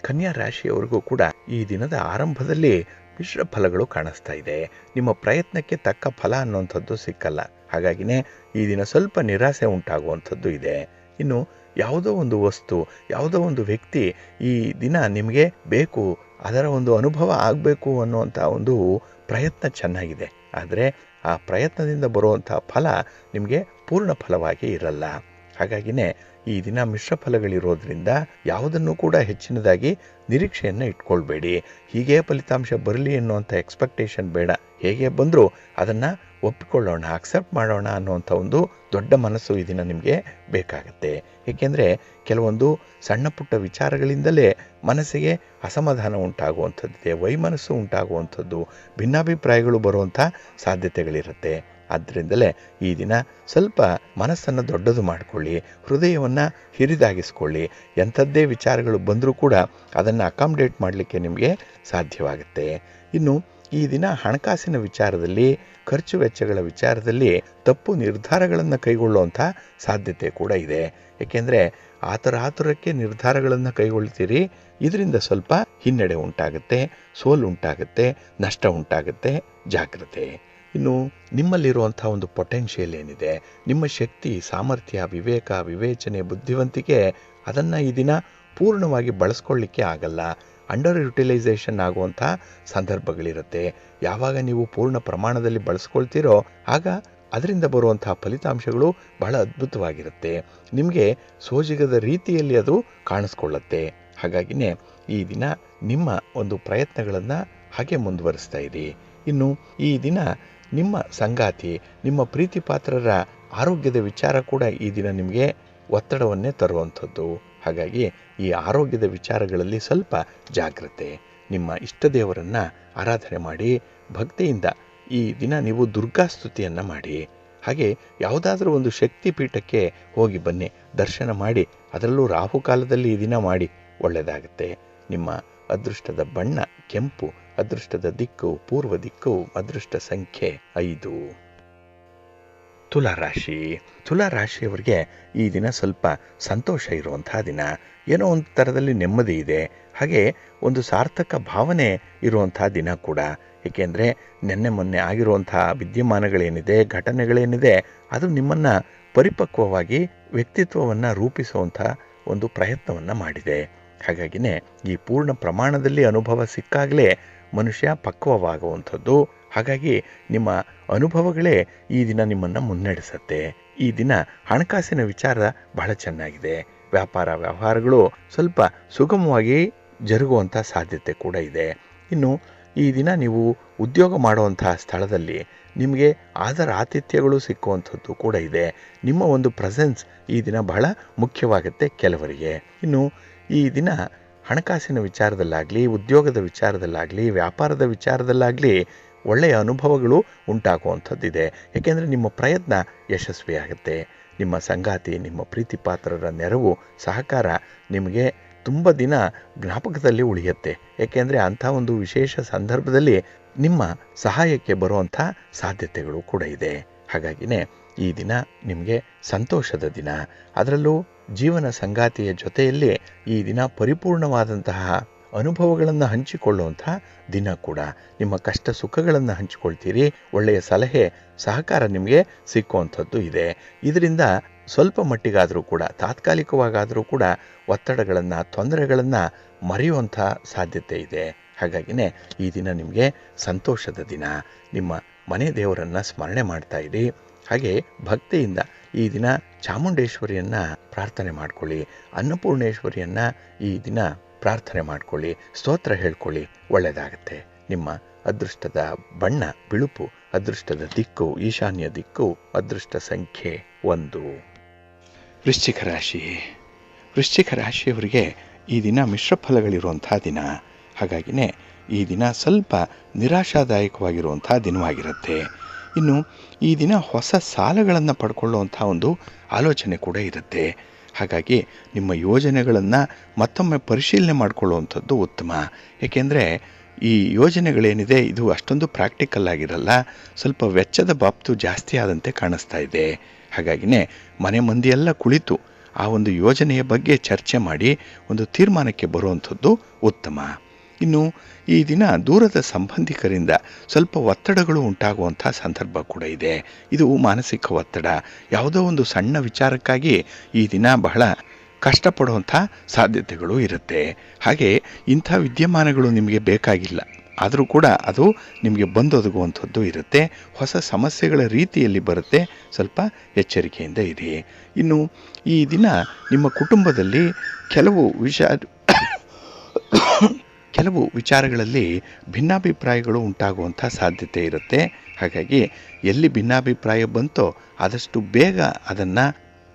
ಕನ್ಯಾ ರಾಶಿಯವರಿಗೂ ಕೂಡ ಈ ದಿನದ ಆರಂಭದಲ್ಲಿ ಮಿಶ್ರ ಫಲಗಳು ಕಾಣಿಸ್ತಾ ಇದೆ. ನಿಮ್ಮ ಪ್ರಯತ್ನಕ್ಕೆ ತಕ್ಕ ಫಲ ಅನ್ನುವಂಥದ್ದು ಸಿಕ್ಕಲ್ಲ. ಹಾಗಾಗಿನೇ ಈ ದಿನ ಸ್ವಲ್ಪ ನಿರಾಸೆ ಉಂಟಾಗುವಂಥದ್ದು ಇದೆ. ಇನ್ನು ಯಾವುದೋ ಒಂದು ವಸ್ತು, ಯಾವುದೋ ಒಂದು ವ್ಯಕ್ತಿ ಈ ದಿನ ನಿಮಗೆ ಬೇಕು, ಅದರ ಒಂದು ಅನುಭವ ಆಗಬೇಕು ಅನ್ನುವಂಥ ಒಂದು ಪ್ರಯತ್ನ ಚೆನ್ನಾಗಿದೆ. ಆದರೆ ಆ ಪ್ರಯತ್ನದಿಂದ ಬರುವಂಥ ಫಲ ನಿಮಗೆ ಪೂರ್ಣ ಫಲವಾಗಿ ಇರಲ್ಲ. ಹಾಗಾಗಿನೇ ಈ ದಿನ ಮಿಶ್ರ ಫಲಗಳಿರೋದ್ರಿಂದ ಯಾವುದನ್ನು ಕೂಡ ಹೆಚ್ಚಿನದಾಗಿ ನಿರೀಕ್ಷೆಯನ್ನು ಇಟ್ಕೊಳ್ಬೇಡಿ. ಹೀಗೆ ಫಲಿತಾಂಶ ಬರಲಿ ಅನ್ನುವಂಥ ಎಕ್ಸ್ಪೆಕ್ಟೇಷನ್ ಬೇಡ. ಹೇಗೆ ಬಂದರೂ ಅದನ್ನು ಒಪ್ಪಿಕೊಳ್ಳೋಣ, ಅಕ್ಸೆಪ್ಟ್ ಮಾಡೋಣ ಅನ್ನುವಂಥ ಒಂದು ದೊಡ್ಡ ಮನಸ್ಸು ಈ ದಿನ ನಿಮಗೆ ಬೇಕಾಗತ್ತೆ. ಏಕೆಂದರೆ ಕೆಲವೊಂದು ಸಣ್ಣ ಪುಟ್ಟ ವಿಚಾರಗಳಿಂದಲೇ ಮನಸ್ಸಿಗೆ ಅಸಮಾಧಾನ ಉಂಟಾಗುವಂಥದ್ದಿದೆ, ವೈಮನಸ್ಸು ಉಂಟಾಗುವಂಥದ್ದು, ಭಿನ್ನಾಭಿಪ್ರಾಯಗಳು ಬರುವಂಥ ಸಾಧ್ಯತೆಗಳಿರುತ್ತೆ. ಆದ್ದರಿಂದಲೇ ಈ ದಿನ ಸ್ವಲ್ಪ ಮನಸ್ಸನ್ನು ದೊಡ್ಡದು ಮಾಡಿಕೊಳ್ಳಿ, ಹೃದಯವನ್ನು ಹಿರಿದಾಗಿಸ್ಕೊಳ್ಳಿ. ಎಂಥದ್ದೇ ವಿಚಾರಗಳು ಬಂದರೂ ಕೂಡ ಅದನ್ನು ಅಕಾಮಡೇಟ್ ಮಾಡಲಿಕ್ಕೆ ನಿಮಗೆ ಸಾಧ್ಯವಾಗುತ್ತೆ. ಇನ್ನು ಈ ದಿನ ಹಣಕಾಸಿನ ವಿಚಾರದಲ್ಲಿ, ಖರ್ಚು ವೆಚ್ಚಗಳ ವಿಚಾರದಲ್ಲಿ ತಪ್ಪು ನಿರ್ಧಾರಗಳನ್ನು ಕೈಗೊಳ್ಳುವಂಥ ಸಾಧ್ಯತೆ ಕೂಡ ಇದೆ. ಏಕೆಂದರೆ ಆತುರಕ್ಕೆ ನಿರ್ಧಾರಗಳನ್ನು ಕೈಗೊಳ್ತೀರಿ. ಇದರಿಂದ ಸ್ವಲ್ಪ ಹಿನ್ನಡೆ ಉಂಟಾಗುತ್ತೆ, ಸೋಲು ಉಂಟಾಗುತ್ತೆ, ನಷ್ಟ ಉಂಟಾಗುತ್ತೆ. ಜಾಗ್ರತೆ. ಇನ್ನು ನಿಮ್ಮಲ್ಲಿರುವಂಥ ಒಂದು ಪೊಟೆನ್ಷಿಯಲ್ ಏನಿದೆ, ನಿಮ್ಮ ಶಕ್ತಿ, ಸಾಮರ್ಥ್ಯ, ವಿವೇಕ, ವಿವೇಚನೆ, ಬುದ್ಧಿವಂತಿಕೆ, ಅದನ್ನು ಈ ದಿನ ಪೂರ್ಣವಾಗಿ ಬಳಸ್ಕೊಳ್ಳಿಕ್ಕೆ ಆಗಲ್ಲ. ಅಂಡರ್ ಯುಟಿಲೈಸೇಷನ್ ಆಗುವಂಥ ಸಂದರ್ಭಗಳಿರುತ್ತೆ. ಯಾವಾಗ ನೀವು ಪೂರ್ಣ ಪ್ರಮಾಣದಲ್ಲಿ ಬಳಸ್ಕೊಳ್ತೀರೋ ಆಗ ಅದರಿಂದ ಬರುವಂಥ ಫಲಿತಾಂಶಗಳು ಬಹಳ ಅದ್ಭುತವಾಗಿರುತ್ತೆ. ನಿಮಗೆ ಸೋಜಿಗದ ರೀತಿಯಲ್ಲಿ ಅದು ಕಾಣಿಸ್ಕೊಳ್ಳುತ್ತೆ. ಹಾಗಾಗಿನೇ ಈ ದಿನ ನಿಮ್ಮ ಒಂದು ಪ್ರಯತ್ನಗಳನ್ನು ಹಾಗೆ ಮುಂದುವರಿಸ್ತಾ ಇರಿ. ಇನ್ನು ಈ ದಿನ ನಿಮ್ಮ ಸಂಗಾತಿ, ನಿಮ್ಮ ಪ್ರೀತಿ ಪಾತ್ರರ ಆರೋಗ್ಯದ ವಿಚಾರ ಕೂಡ ಈ ದಿನ ನಿಮಗೆ ಒತ್ತಡವನ್ನೇ ತರುವಂಥದ್ದು. ಹಾಗಾಗಿ ಈ ಆರೋಗ್ಯದ ವಿಚಾರಗಳಲ್ಲಿ ಸ್ವಲ್ಪ ಜಾಗ್ರತೆ. ನಿಮ್ಮ ಇಷ್ಟ ದೇವರನ್ನು ಆರಾಧನೆ ಮಾಡಿ, ಭಕ್ತಿಯಿಂದ ಈ ದಿನ ನೀವು ದುರ್ಗಾಸ್ತುತಿಯನ್ನು ಮಾಡಿ. ಹಾಗೆ ಯಾವುದಾದ್ರೂ ಒಂದು ಶಕ್ತಿ ಪೀಠಕ್ಕೆ ಹೋಗಿ ಬನ್ನಿ, ದರ್ಶನ ಮಾಡಿ. ಅದರಲ್ಲೂ ರಾಹುಕಾಲದಲ್ಲಿ ಈ ದಿನ ಮಾಡಿ, ಒಳ್ಳೆಯದಾಗುತ್ತೆ. ನಿಮ್ಮ ಅದೃಷ್ಟದ ಬಣ್ಣ ಕೆಂಪು, ಅದೃಷ್ಟದ ದಿಕ್ಕು ಪೂರ್ವ ದಿಕ್ಕು, ಅದೃಷ್ಟ ಸಂಖ್ಯೆ 5. ತುಲಾರಾಶಿ. ತುಲಾರಾಶಿಯವರಿಗೆ ಈ ದಿನ ಸ್ವಲ್ಪ ಸಂತೋಷ ಇರುವಂತಹ ದಿನ. ಏನೋ ಒಂದು ಥರದಲ್ಲಿ ನೆಮ್ಮದಿ ಇದೆ, ಹಾಗೆ ಒಂದು ಸಾರ್ಥಕ ಭಾವನೆ ಇರುವಂಥ ದಿನ ಕೂಡ. ಏಕೆಂದರೆ ನಿನ್ನೆ ಮೊನ್ನೆ ಆಗಿರುವಂಥ ವಿದ್ಯಮಾನಗಳೇನಿದೆ, ಘಟನೆಗಳೇನಿದೆ, ಅದು ನಿಮ್ಮನ್ನು ಪರಿಪಕ್ವವಾಗಿ ವ್ಯಕ್ತಿತ್ವವನ್ನು ರೂಪಿಸುವಂಥ ಒಂದು ಪ್ರಯತ್ನವನ್ನು ಮಾಡಿದೆ. ಹಾಗಾಗಿನೇ ಈ ಪೂರ್ಣ ಪ್ರಮಾಣದಲ್ಲಿ ಅನುಭವ ಸಿಕ್ಕಾಗಲೇ ಮನುಷ್ಯ ಪಕ್ವವಾಗುವಂಥದ್ದು. ಹಾಗಾಗಿ ನಿಮ್ಮ ಅನುಭವಗಳೇ ಈ ದಿನ ನಿಮ್ಮನ್ನು ಮುನ್ನಡೆಸುತ್ತೆ. ಈ ದಿನ ಹಣಕಾಸಿನ ವಿಚಾರ ಬಹಳ ಚೆನ್ನಾಗಿದೆ. ವ್ಯವಹಾರಗಳು ಸ್ವಲ್ಪ ಸುಗಮವಾಗಿ ಜರುಗುವಂಥ ಸಾಧ್ಯತೆ ಕೂಡ ಇದೆ. ಇನ್ನು ಈ ದಿನ ನೀವು ಉದ್ಯೋಗ ಮಾಡುವಂತಹ ಸ್ಥಳದಲ್ಲಿ ನಿಮಗೆ ಆದರ ಆತಿಥ್ಯಗಳು ಸಿಕ್ಕುವಂಥದ್ದು ಕೂಡ ಇದೆ. ನಿಮ್ಮ ಒಂದು ಪ್ರೆಸೆನ್ಸ್ ಈ ದಿನ ಬಹಳ ಮುಖ್ಯವಾಗುತ್ತೆ ಕೆಲವರಿಗೆ. ಇನ್ನು ಈ ದಿನ ಹಣಕಾಸಿನ ವಿಚಾರದಲ್ಲಾಗಲಿ, ಉದ್ಯೋಗದ ವಿಚಾರದಲ್ಲಾಗಲಿ, ವ್ಯಾಪಾರದ ವಿಚಾರದಲ್ಲಾಗಲಿ ಒಳ್ಳೆಯ ಅನುಭವಗಳು ಉಂಟಾಗುವಂಥದ್ದಿದೆ. ಏಕೆಂದರೆ ನಿಮ್ಮ ಪ್ರಯತ್ನ ಯಶಸ್ವಿಯಾಗುತ್ತೆ. ನಿಮ್ಮ ಸಂಗಾತಿ, ನಿಮ್ಮ ಪ್ರೀತಿ ಪಾತ್ರರ ನೆರವು, ಸಹಕಾರ ನಿಮಗೆ ತುಂಬ ದಿನ ಜ್ಞಾಪಕದಲ್ಲಿ ಉಳಿಯುತ್ತೆ. ಏಕೆಂದರೆ ಅಂಥ ಒಂದು ವಿಶೇಷ ಸಂದರ್ಭದಲ್ಲಿ ನಿಮ್ಮ ಸಹಾಯಕ್ಕೆ ಬರುವಂಥ ಸಾಧ್ಯತೆಗಳು ಕೂಡ ಇದೆ. ಹಾಗಾಗಿನೇ ಈ ದಿನ ನಿಮಗೆ ಸಂತೋಷದ ದಿನ. ಅದರಲ್ಲೂ ಜೀವನ ಸಂಗಾತಿಯ ಜೊತೆಯಲ್ಲಿ ಈ ದಿನ ಪರಿಪೂರ್ಣವಾದಂತಹ ಅನುಭವಗಳನ್ನು ಹಂಚಿಕೊಳ್ಳುವಂಥ ದಿನ ಕೂಡ. ನಿಮ್ಮ ಕಷ್ಟ ಸುಖಗಳನ್ನು ಹಂಚಿಕೊಳ್ತೀರಿ. ಒಳ್ಳೆಯ ಸಲಹೆ, ಸಹಕಾರ ನಿಮಗೆ ಸಿಕ್ಕುವಂಥದ್ದು ಇದೆ. ಇದರಿಂದ ಸ್ವಲ್ಪ ಮಟ್ಟಿಗಾದರೂ ಕೂಡ, ತಾತ್ಕಾಲಿಕವಾಗಾದರೂ ಕೂಡ ಒತ್ತಡಗಳನ್ನು, ತೊಂದರೆಗಳನ್ನು ಮರೆಯುವಂಥ ಸಾಧ್ಯತೆ ಇದೆ. ಹಾಗಾಗಿನೇ ಈ ದಿನ ನಿಮಗೆ ಸಂತೋಷದ ದಿನ. ನಿಮ್ಮ ಮನೆ ದೇವರನ್ನು ಸ್ಮರಣೆ ಮಾಡ್ತಾ ಇರಿ. ಹಾಗೆ ಭಕ್ತಿಯಿಂದ ಈ ದಿನ ಚಾಮುಂಡೇಶ್ವರಿಯನ್ನು ಪ್ರಾರ್ಥನೆ ಮಾಡ್ಕೊಳ್ಳಿ, ಅನ್ನಪೂರ್ಣೇಶ್ವರಿಯನ್ನು ಈ ದಿನ ಪ್ರಾರ್ಥನೆ ಮಾಡ್ಕೊಳ್ಳಿ, ಸ್ತೋತ್ರ ಹೇಳ್ಕೊಳ್ಳಿ, ಒಳ್ಳೆಯದಾಗತ್ತೆ. ನಿಮ್ಮ ಅದೃಷ್ಟದ ಬಣ್ಣ ಬಿಳುಪು, ಅದೃಷ್ಟದ ದಿಕ್ಕು ಈಶಾನ್ಯ ದಿಕ್ಕು, ಅದೃಷ್ಟ ಸಂಖ್ಯೆ 1. ವೃಶ್ಚಿಕ ರಾಶಿ. ವೃಶ್ಚಿಕ ರಾಶಿಯವರಿಗೆ ಈ ದಿನ ಮಿಶ್ರ ಫಲಗಳಿರುವಂಥ ದಿನ. ಹಾಗಾಗಿನೇ ಈ ದಿನ ಸ್ವಲ್ಪ ನಿರಾಶಾದಾಯಕವಾಗಿರುವಂಥ ದಿನವಾಗಿರುತ್ತೆ. ಇನ್ನು ಈ ದಿನ ಹೊಸ ಸಾಲಗಳನ್ನು ಪಡ್ಕೊಳ್ಳುವಂಥ ಒಂದು ಆಲೋಚನೆ ಕೂಡ ಇರುತ್ತೆ. ಹಾಗಾಗಿ ನಿಮ್ಮ ಯೋಜನೆಗಳನ್ನು ಮತ್ತೊಮ್ಮೆ ಪರಿಶೀಲನೆ ಮಾಡಿಕೊಳ್ಳುವಂಥದ್ದು ಉತ್ತಮ. ಏಕೆಂದರೆ ಈ ಯೋಜನೆಗಳೇನಿದೆ ಇದು ಅಷ್ಟೊಂದು ಪ್ರಾಕ್ಟಿಕಲ್ ಆಗಿರಲ್ಲ, ಸ್ವಲ್ಪ ವೆಚ್ಚದ ಬಾಬ್ತು ಜಾಸ್ತಿ ಆದಂತೆ ಕಾಣಿಸ್ತಾ ಇದೆ. ಹಾಗಾಗಿನೇ ಮನೆ ಮಂದಿಯೆಲ್ಲ ಕುಳಿತು ಆ ಒಂದು ಯೋಜನೆಯ ಬಗ್ಗೆ ಚರ್ಚೆ ಮಾಡಿ ಒಂದು ತೀರ್ಮಾನಕ್ಕೆ ಬರುವಂಥದ್ದು ಉತ್ತಮ. ಇನ್ನು ಈ ದಿನ ದೂರದ ಸಂಬಂಧಿಕರಿಂದ ಸ್ವಲ್ಪ ಒತ್ತಡಗಳು ಉಂಟಾಗುವಂಥ ಸಂದರ್ಭ ಕೂಡ ಇದೆ. ಇದು ಮಾನಸಿಕ ಒತ್ತಡ. ಯಾವುದೋ ಒಂದು ಸಣ್ಣ ವಿಚಾರಕ್ಕಾಗಿ ಈ ದಿನ ಬಹಳ ಕಷ್ಟಪಡುವಂಥ ಸಾಧ್ಯತೆಗಳು ಇರುತ್ತೆ. ಹಾಗೆ ಇಂಥ ವಿದ್ಯಮಾನಗಳು ನಿಮಗೆ ಬೇಕಾಗಿಲ್ಲ, ಆದರೂ ಕೂಡ ಅದು ನಿಮಗೆ ಬಂದೊದಗುವಂಥದ್ದು ಇರುತ್ತೆ. ಹೊಸ ಸಮಸ್ಯೆಗಳ ರೀತಿಯಲ್ಲಿ ಬರುತ್ತೆ. ಸ್ವಲ್ಪ ಎಚ್ಚರಿಕೆಯಿಂದ ಇರಿ. ಇನ್ನು ಈ ದಿನ ನಿಮ್ಮ ಕುಟುಂಬದಲ್ಲಿ ಕೆಲವು ವಿಚಾರಗಳಲ್ಲಿ ಭಿನ್ನಾಭಿಪ್ರಾಯಗಳು ಉಂಟಾಗುವಂಥ ಸಾಧ್ಯತೆ ಇರುತ್ತೆ. ಹಾಗಾಗಿ ಎಲ್ಲಿ ಭಿನ್ನಾಭಿಪ್ರಾಯ ಬಂತೋ ಆದಷ್ಟು ಬೇಗ ಅದನ್ನು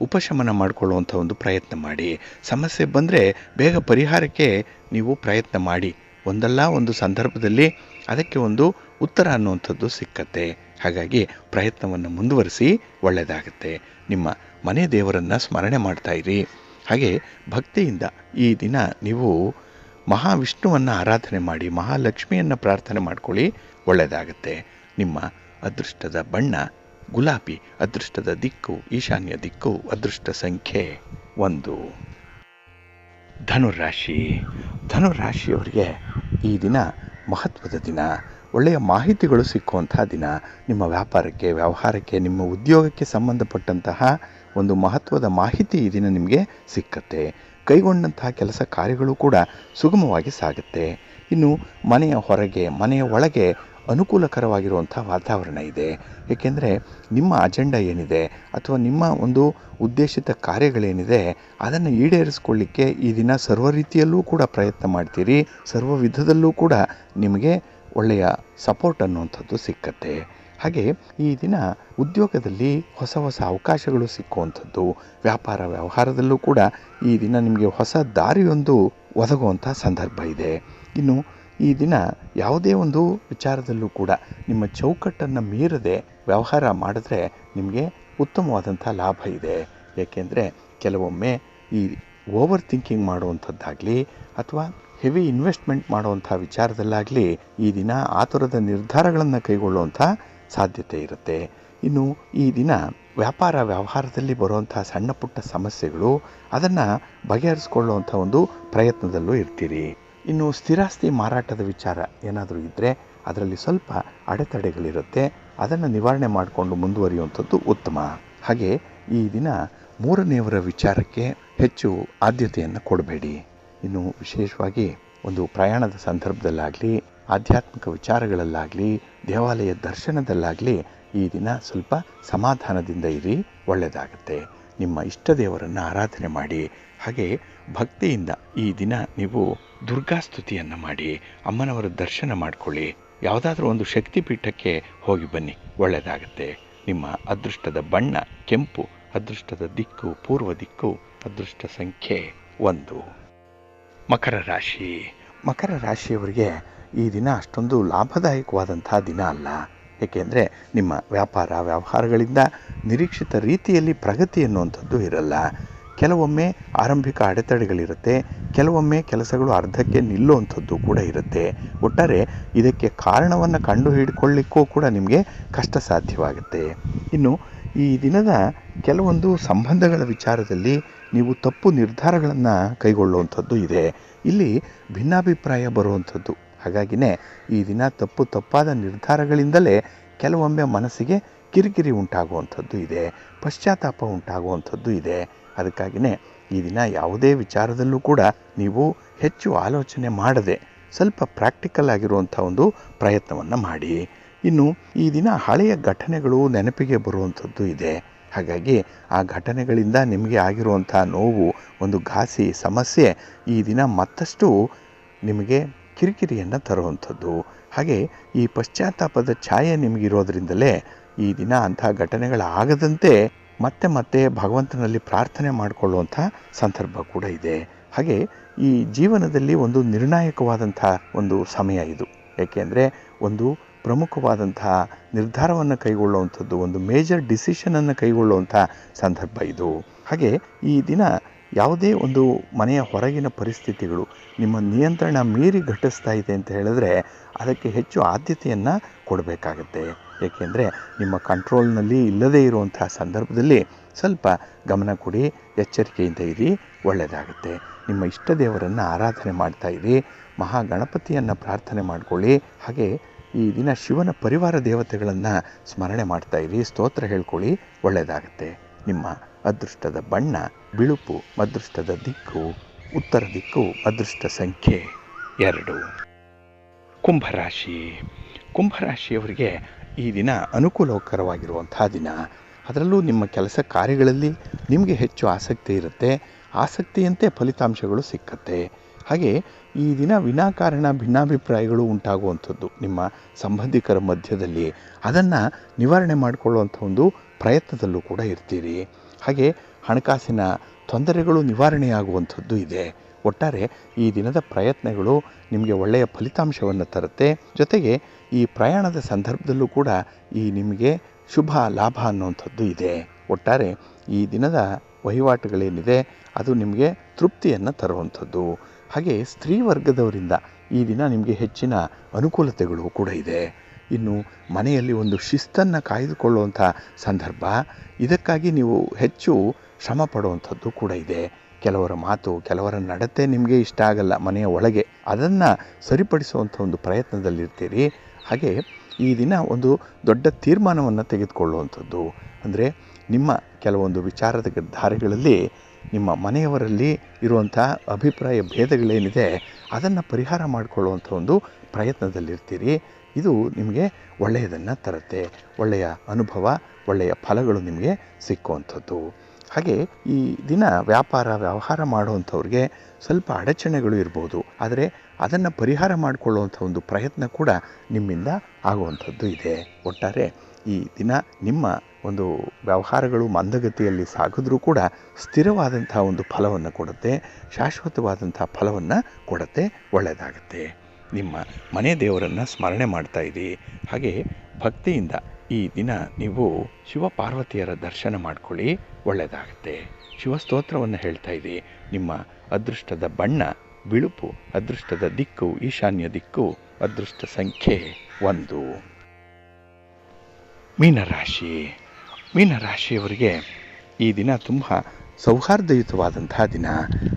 ಉಪಶಮನ ಮಾಡಿಕೊಳ್ಳುವಂಥ ಒಂದು ಪ್ರಯತ್ನ ಮಾಡಿ. ಸಮಸ್ಯೆ ಬಂದರೆ ಬೇಗ ಪರಿಹಾರಕ್ಕೆ ನೀವು ಪ್ರಯತ್ನ ಮಾಡಿ. ಒಂದಲ್ಲ ಒಂದು ಸಂದರ್ಭದಲ್ಲಿ ಅದಕ್ಕೆ ಒಂದು ಉತ್ತರ ಅನ್ನುವಂಥದ್ದು ಸಿಕ್ಕತ್ತೆ. ಹಾಗಾಗಿ ಪ್ರಯತ್ನವನ್ನು ಮುಂದುವರಿಸಿ, ಒಳ್ಳೆಯದಾಗುತ್ತೆ. ನಿಮ್ಮ ಮನೆ ದೇವರನ್ನು ಸ್ಮರಣೆ ಮಾಡ್ತಾ ಇರಿ. ಹಾಗೆ ಭಕ್ತಿಯಿಂದ ಈ ದಿನ ನೀವು ಮಹಾವಿಷ್ಣುವನ್ನು ಆರಾಧನೆ ಮಾಡಿ, ಮಹಾಲಕ್ಷ್ಮಿಯನ್ನು ಪ್ರಾರ್ಥನೆ ಮಾಡ್ಕೊಳ್ಳಿ, ಒಳ್ಳೆಯದಾಗುತ್ತೆ. ನಿಮ್ಮ ಅದೃಷ್ಟದ ಬಣ್ಣ ಗುಲಾಬಿ, ಅದೃಷ್ಟದ ದಿಕ್ಕು ಈಶಾನ್ಯ ದಿಕ್ಕು, ಅದೃಷ್ಟ ಸಂಖ್ಯೆ 1. ಧನುರಾಶಿ. ಧನುರಾಶಿಯವರಿಗೆ ಈ ದಿನ ಮಹತ್ವದ ದಿನ, ಒಳ್ಳೆಯ ಮಾಹಿತಿಗಳು ಸಿಕ್ಕುವಂಥ ದಿನ. ನಿಮ್ಮ ವ್ಯಾಪಾರಕ್ಕೆ, ವ್ಯವಹಾರಕ್ಕೆ, ನಿಮ್ಮ ಉದ್ಯೋಗಕ್ಕೆ ಸಂಬಂಧಪಟ್ಟಂತಹ ಒಂದು ಮಹತ್ವದ ಮಾಹಿತಿ ಈ ದಿನ ನಿಮಗೆ ಸಿಕ್ಕತ್ತೆ. ಕೈಗೊಂಡಂತಹ ಕೆಲಸ ಕಾರ್ಯಗಳು ಕೂಡ ಸುಗಮವಾಗಿ ಸಾಗುತ್ತೆ. ಇನ್ನು ಮನೆಯ ಹೊರಗೆ, ಮನೆಯ ಒಳಗೆ ಅನುಕೂಲಕರವಾಗಿರುವಂಥ ವಾತಾವರಣ ಇದೆ. ಏಕೆಂದರೆ ನಿಮ್ಮ ಅಜೆಂಡಾ ಏನಿದೆ ಅಥವಾ ನಿಮ್ಮ ಒಂದು ಉದ್ದೇಶಿತ ಕಾರ್ಯಗಳೇನಿದೆ ಅದನ್ನು ಈಡೇರಿಸ್ಕೊಳ್ಳಿಕ್ಕೆ ಈ ದಿನ ಸರ್ವ ರೀತಿಯಲ್ಲೂ ಕೂಡ ಪ್ರಯತ್ನ ಮಾಡ್ತೀರಿ. ಸರ್ವ ವಿಧದಲ್ಲೂ ಕೂಡ ನಿಮಗೆ ಒಳ್ಳೆಯ ಸಪೋರ್ಟ್ ಅನ್ನುವಂಥದ್ದು ಸಿಕ್ಕತ್ತೆ. ಹಾಗೆ ಈ ದಿನ ಉದ್ಯೋಗದಲ್ಲಿ ಹೊಸ ಹೊಸ ಅವಕಾಶಗಳು ಸಿಕ್ಕುವಂಥದ್ದು, ವ್ಯಾಪಾರ ವ್ಯವಹಾರದಲ್ಲೂ ಕೂಡ ಈ ದಿನ ನಿಮಗೆ ಹೊಸ ದಾರಿಯೊಂದು ಒದಗುವಂಥ ಸಂದರ್ಭ ಇದೆ. ಇನ್ನು ಈ ದಿನ ಯಾವುದೇ ಒಂದು ವಿಚಾರದಲ್ಲೂ ಕೂಡ ನಿಮ್ಮ ಚೌಕಟ್ಟನ್ನು ಮೀರದೆ ವ್ಯವಹಾರ ಮಾಡಿದ್ರೆ ನಿಮಗೆ ಉತ್ತಮವಾದಂಥ ಲಾಭ ಇದೆ. ಏಕೆಂದರೆ ಕೆಲವೊಮ್ಮೆ ಈ ಓವರ್ ಥಿಂಕಿಂಗ್ ಮಾಡುವಂಥದ್ದಾಗಲಿ ಅಥವಾ ಹೆವಿ ಇನ್ವೆಸ್ಟ್ಮೆಂಟ್ ಮಾಡುವಂಥ ವಿಚಾರದಲ್ಲಾಗಲಿ ಈ ದಿನ ಆತುರದ ನಿರ್ಧಾರಗಳನ್ನು ಕೈಗೊಳ್ಳುವಂಥ ಸಾಧ್ಯತೆ ಇರುತ್ತೆ. ಇನ್ನು ಈ ದಿನ ವ್ಯಾಪಾರ ವ್ಯವಹಾರದಲ್ಲಿ ಬರುವಂಥ ಸಣ್ಣ ಪುಟ್ಟ ಸಮಸ್ಯೆಗಳು ಅದನ್ನು ಬಗೆಹರಿಸ್ಕೊಳ್ಳುವಂಥ ಒಂದು ಪ್ರಯತ್ನದಲ್ಲೂ ಇರ್ತೀರಿ. ಇನ್ನು ಸ್ಥಿರಾಸ್ತಿ ಮಾರಾಟದ ವಿಚಾರ ಏನಾದರೂ ಇದ್ದರೆ ಅದರಲ್ಲಿ ಸ್ವಲ್ಪ ಅಡೆತಡೆಗಳಿರುತ್ತೆ, ಅದನ್ನು ನಿವಾರಣೆ ಮಾಡಿಕೊಂಡು ಮುಂದುವರಿಯುವಂಥದ್ದು ಉತ್ತಮ. ಹಾಗೆ ಈ ದಿನ ಮೂರನೆಯವರ ವಿಚಾರಕ್ಕೆ ಹೆಚ್ಚು ಆದ್ಯತೆಯನ್ನು ಕೊಡಬೇಡಿ. ಇನ್ನು ವಿಶೇಷವಾಗಿ ಒಂದು ಪ್ರಯಾಣದ ಸಂದರ್ಭದಲ್ಲಾಗಲಿ, ಆಧ್ಯಾತ್ಮಿಕ ವಿಚಾರಗಳಲ್ಲಾಗಲಿ, ದೇವಾಲಯ ದರ್ಶನದಲ್ಲಾಗಲಿ ಈ ದಿನ ಸ್ವಲ್ಪ ಸಮಾಧಾನದಿಂದ ಇರಿ, ಒಳ್ಳೆಯದಾಗುತ್ತೆ. ನಿಮ್ಮ ಇಷ್ಟ ದೇವರನ್ನು ಆರಾಧನೆ ಮಾಡಿ. ಹಾಗೆ ಭಕ್ತಿಯಿಂದ ಈ ದಿನ ನೀವು ದುರ್ಗಾಸ್ತುತಿಯನ್ನು ಮಾಡಿ, ಅಮ್ಮನವರ ದರ್ಶನ ಮಾಡಿಕೊಳ್ಳಿ. ಯಾವುದಾದ್ರೂ ಒಂದು ಶಕ್ತಿಪೀಠಕ್ಕೆ ಹೋಗಿ ಬನ್ನಿ, ಒಳ್ಳೆಯದಾಗುತ್ತೆ. ನಿಮ್ಮ ಅದೃಷ್ಟದ ಬಣ್ಣ ಕೆಂಪು, ಅದೃಷ್ಟದ ದಿಕ್ಕು ಪೂರ್ವ ದಿಕ್ಕು, ಅದೃಷ್ಟ ಸಂಖ್ಯೆ 1. ಮಕರ ರಾಶಿ. ಮಕರ ರಾಶಿಯವರಿಗೆ ಈ ದಿನ ಅಷ್ಟೊಂದು ಲಾಭದಾಯಕವಾದಂಥ ದಿನ ಅಲ್ಲ. ಏಕೆಂದರೆ ನಿಮ್ಮ ವ್ಯಾಪಾರ ವ್ಯವಹಾರಗಳಿಂದ ನಿರೀಕ್ಷಿತ ರೀತಿಯಲ್ಲಿ ಪ್ರಗತಿ ಅನ್ನುವಂಥದ್ದು ಇರಲ್ಲ. ಕೆಲವೊಮ್ಮೆ ಆರಂಭಿಕ ಅಡೆತಡೆಗಳಿರುತ್ತೆ, ಕೆಲವೊಮ್ಮೆ ಕೆಲಸಗಳು ಅರ್ಧಕ್ಕೆ ನಿಲ್ಲುವಂಥದ್ದು ಕೂಡ ಇರುತ್ತೆ. ಒಟ್ಟಾರೆ ಇದಕ್ಕೆ ಕಾರಣವನ್ನು ಕಂಡು ಹಿಡ್ಕೊಳ್ಳಿಕ್ಕೂ ಕೂಡ ನಿಮಗೆ ಕಷ್ಟ ಸಾಧ್ಯವಾಗುತ್ತೆ. ಇನ್ನು ಈ ದಿನದ ಕೆಲವೊಂದು ಸಂಬಂಧಗಳ ವಿಚಾರದಲ್ಲಿ ನೀವು ತಪ್ಪು ನಿರ್ಧಾರಗಳನ್ನು ಕೈಗೊಳ್ಳುವಂಥದ್ದು ಇದೆ. ಇಲ್ಲಿ ಭಿನ್ನಾಭಿಪ್ರಾಯ ಬರುವಂಥದ್ದು. ಹಾಗಾಗಿನೇ ಈ ದಿನ ತಪ್ಪಾದ ನಿರ್ಧಾರಗಳಿಂದಲೇ ಕೆಲವೊಮ್ಮೆ ಮನಸ್ಸಿಗೆ ಕಿರಿಕಿರಿ ಉಂಟಾಗುವಂಥದ್ದು ಇದೆ, ಪಶ್ಚಾತ್ತಾಪ ಉಂಟಾಗುವಂಥದ್ದು ಇದೆ. ಅದಕ್ಕಾಗಿಯೇ ಈ ದಿನ ಯಾವುದೇ ವಿಚಾರದಲ್ಲೂ ಕೂಡ ನೀವು ಹೆಚ್ಚು ಆಲೋಚನೆ ಮಾಡದೆ ಸ್ವಲ್ಪ ಪ್ರಾಕ್ಟಿಕಲ್ ಆಗಿರುವಂಥ ಒಂದು ಪ್ರಯತ್ನವನ್ನು ಮಾಡಿ. ಇನ್ನು ಈ ದಿನ ಹಳೆಯ ಘಟನೆಗಳು ನೆನಪಿಗೆ ಬರುವಂಥದ್ದು ಇದೆ. ಹಾಗಾಗಿ ಆ ಘಟನೆಗಳಿಂದ ನಿಮಗೆ ಆಗಿರುವಂಥ ನೋವು, ಒಂದು ಘಾಸಿ ಸಮಸ್ಯೆ ಈ ದಿನ ಮತ್ತಷ್ಟು ನಿಮಗೆ ಕಿರಿಕಿರಿಯನ್ನು ತರುವಂಥದ್ದು. ಹಾಗೆ ಈ ಪಶ್ಚಾತ್ತಾಪದ ಛಾಯೆ ನಿಮಗಿರೋದ್ರಿಂದಲೇ ಈ ದಿನ ಅಂಥ ಘಟನೆಗಳಾಗದಂತೆ ಮತ್ತೆ ಭಗವಂತನಲ್ಲಿ ಪ್ರಾರ್ಥನೆ ಮಾಡಿಕೊಳ್ಳುವಂಥ ಸಂದರ್ಭ ಕೂಡ ಇದೆ. ಹಾಗೆ ಈ ಜೀವನದಲ್ಲಿ ಒಂದು ನಿರ್ಣಾಯಕವಾದಂಥ ಒಂದು ಸಮಯ ಇದು. ಏಕೆಂದರೆ ಒಂದು ಪ್ರಮುಖವಾದಂಥ ನಿರ್ಧಾರವನ್ನು ಕೈಗೊಳ್ಳುವಂಥದ್ದು, ಒಂದು ಮೇಜರ್ ಡಿಸಿಷನನ್ನು ಕೈಗೊಳ್ಳುವಂಥ ಸಂದರ್ಭ ಇದು. ಹಾಗೆ ಈ ದಿನ ಯಾವುದೇ ಒಂದು ಮನೆಯ ಹೊರಗಿನ ಪರಿಸ್ಥಿತಿಗಳು ನಿಮ್ಮ ನಿಯಂತ್ರಣ ಮೀರಿ ಘಟಿಸ್ತಾ ಇದೆ ಅಂತ ಹೇಳಿದ್ರೆ ಅದಕ್ಕೆ ಹೆಚ್ಚು ಆದ್ಯತೆಯನ್ನು ಕೊಡಬೇಕಾಗತ್ತೆ. ಏಕೆಂದರೆ ನಿಮ್ಮ ಕಂಟ್ರೋಲ್ನಲ್ಲಿ ಇಲ್ಲದೇ ಇರುವಂಥ ಸಂದರ್ಭದಲ್ಲಿ ಸ್ವಲ್ಪ ಗಮನ ಕೊಡಿ, ಎಚ್ಚರಿಕೆಯಿಂದ ಇರಿ, ಒಳ್ಳೆಯದಾಗುತ್ತೆ. ನಿಮ್ಮ ಇಷ್ಟ ದೇವರನ್ನು ಆರಾಧನೆ ಮಾಡ್ತಾ ಇರಿ, ಮಹಾಗಣಪತಿಯನ್ನು ಪ್ರಾರ್ಥನೆ ಮಾಡಿಕೊಳ್ಳಿ. ಹಾಗೆ ಈ ದಿನ ಶಿವನ ಪರಿವಾರ ದೇವತೆಗಳನ್ನು ಸ್ಮರಣೆ ಮಾಡ್ತಾ ಇರಿ, ಸ್ತೋತ್ರ ಹೇಳ್ಕೊಳ್ಳಿ, ಒಳ್ಳೆಯದಾಗುತ್ತೆ. ನಿಮ್ಮ ಅದೃಷ್ಟದ ಬಣ್ಣ ಬಿಳುಪು, ಅದೃಷ್ಟದ ದಿಕ್ಕು ಉತ್ತರ ದಿಕ್ಕು, ಅದೃಷ್ಟ ಸಂಖ್ಯೆ 2. ಕುಂಭರಾಶಿ. ಕುಂಭರಾಶಿಯವರಿಗೆ ಈ ದಿನ ಅನುಕೂಲಕರವಾಗಿರುವಂಥ ದಿನ. ಅದರಲ್ಲೂ ನಿಮ್ಮ ಕೆಲಸ ಕಾರ್ಯಗಳಲ್ಲಿ ನಿಮಗೆ ಹೆಚ್ಚು ಆಸಕ್ತಿ ಇರುತ್ತೆ, ಆಸಕ್ತಿಯಂತೆ ಫಲಿತಾಂಶಗಳು ಸಿಕ್ಕತ್ತೆ. ಹಾಗೆ ಈ ದಿನ ವಿನಾಕಾರಣ ಭಿನ್ನಾಭಿಪ್ರಾಯಗಳು ಉಂಟಾಗುವಂಥದ್ದು ನಿಮ್ಮ ಸಂಬಂಧಿಕರ ಮಧ್ಯದಲ್ಲಿ, ಅದನ್ನು ನಿವಾರಣೆ ಮಾಡಿಕೊಳ್ಳುವಂಥ ಒಂದು ಪ್ರಯತ್ನದಲ್ಲೂ ಕೂಡ ಇರ್ತೀರಿ. ಹಾಗೆ ಹಣಕಾಸಿನ ತೊಂದರೆಗಳು ನಿವಾರಣೆಯಾಗುವಂಥದ್ದು ಇದೆ. ಒಟ್ಟಾರೆ ಈ ದಿನದ ಪ್ರಯತ್ನಗಳು ನಿಮಗೆ ಒಳ್ಳೆಯ ಫಲಿತಾಂಶವನ್ನು ತರುತ್ತೆ. ಜೊತೆಗೆ ಈ ಪ್ರಯಾಣದ ಸಂದರ್ಭದಲ್ಲೂ ಕೂಡ ಈ ನಿಮಗೆ ಶುಭ ಲಾಭ ಅನ್ನುವಂಥದ್ದು ಇದೆ. ಒಟ್ಟಾರೆ ಈ ದಿನದ ವಹಿವಾಟುಗಳೇನಿದೆ ಅದು ನಿಮಗೆ ತೃಪ್ತಿಯನ್ನು ತರುವಂಥದ್ದು. ಹಾಗೆ ಸ್ತ್ರೀ ವರ್ಗದವರಿಂದ ಈ ದಿನ ನಿಮಗೆ ಹೆಚ್ಚಿನ ಅನುಕೂಲತೆಗಳು ಕೂಡ ಇದೆ. ಇನ್ನು ಮನೆಯಲ್ಲಿ ಒಂದು ಶಿಸ್ತನ್ನು ಕಾಯ್ದುಕೊಳ್ಳುವಂಥ ಸಂದರ್ಭ, ಇದಕ್ಕಾಗಿ ನೀವು ಹೆಚ್ಚು ಶ್ರಮ ಪಡುವಂಥದ್ದು ಕೂಡ ಇದೆ. ಕೆಲವರ ಮಾತು, ಕೆಲವರ ನಡತೆ ನಿಮಗೆ ಇಷ್ಟ ಆಗಲ್ಲ ಮನೆಯ ಒಳಗೆ, ಅದನ್ನು ಸರಿಪಡಿಸುವಂಥ ಒಂದು ಪ್ರಯತ್ನದಲ್ಲಿರ್ತೀರಿ. ಹಾಗೆ ಈ ದಿನ ಒಂದು ದೊಡ್ಡ ತೀರ್ಮಾನವನ್ನು ತೆಗೆದುಕೊಳ್ಳುವಂಥದ್ದು, ಅಂದರೆ ನಿಮ್ಮ ಕೆಲವೊಂದು ವಿಚಾರದ ಧಾರೆಗಳಲ್ಲಿ ನಿಮ್ಮ ಮನೆಯವರಲ್ಲಿ ಇರುವಂಥ ಅಭಿಪ್ರಾಯ ಭೇದಗಳೇನಿದೆ ಅದನ್ನು ಪರಿಹಾರ ಮಾಡಿಕೊಳ್ಳುವಂಥ ಒಂದು ಪ್ರಯತ್ನದಲ್ಲಿರ್ತೀರಿ. ಇದು ನಿಮಗೆ ಒಳ್ಳೆಯದನ್ನು ತರುತ್ತೆ. ಒಳ್ಳೆಯ ಅನುಭವ, ಒಳ್ಳೆಯ ಫಲಗಳು ನಿಮಗೆ ಸಿಕ್ಕುವಂಥದ್ದು. ಹಾಗೆ ಈ ದಿನ ವ್ಯವಹಾರ ಮಾಡುವಂಥವ್ರಿಗೆ ಸ್ವಲ್ಪ ಅಡಚಣೆಗಳು ಇರ್ಬೋದು, ಆದರೆ ಅದನ್ನು ಪರಿಹಾರ ಮಾಡಿಕೊಳ್ಳುವಂಥ ಒಂದು ಪ್ರಯತ್ನ ಕೂಡ ನಿಮ್ಮಿಂದ ಆಗುವಂಥದ್ದು ಇದೆ. ಒಟ್ಟಾರೆ ಈ ದಿನ ನಿಮ್ಮ ಒಂದು ವ್ಯವಹಾರಗಳು ಮಂದಗತಿಯಲ್ಲಿ ಸಾಗಿದ್ರೂ ಕೂಡ ಸ್ಥಿರವಾದಂಥ ಒಂದು ಫಲವನ್ನು ಕೊಡುತ್ತೆ, ಶಾಶ್ವತವಾದಂಥ ಫಲವನ್ನು ಕೊಡುತ್ತೆ, ಒಳ್ಳೆಯದಾಗುತ್ತೆ. ನಿಮ್ಮ ಮನೆ ದೇವರನ್ನು ಸ್ಮರಣೆ ಮಾಡ್ತಾ ಇರಿ. ಹಾಗೆ ಭಕ್ತಿಯಿಂದ ಈ ದಿನ ನೀವು ಶಿವಪಾರ್ವತಿಯರ ದರ್ಶನ ಮಾಡ್ಕೊಳ್ಳಿ, ಒಳ್ಳೆಯದಾಗುತ್ತೆ. ಶಿವಸ್ತೋತ್ರವನ್ನು ಹೇಳ್ತಾ ಇರಿ. ನಿಮ್ಮ ಅದೃಷ್ಟದ ಬಣ್ಣ ಬಿಳುಪು, ಅದೃಷ್ಟದ ದಿಕ್ಕು ಈಶಾನ್ಯ ದಿಕ್ಕು, ಅದೃಷ್ಟ ಸಂಖ್ಯೆ 1. ಮೀನರಾಶಿಯವರಿಗೆ ಈ ದಿನ ತುಂಬ ಸೌಹಾರ್ದಯುತವಾದಂತಹ ದಿನ.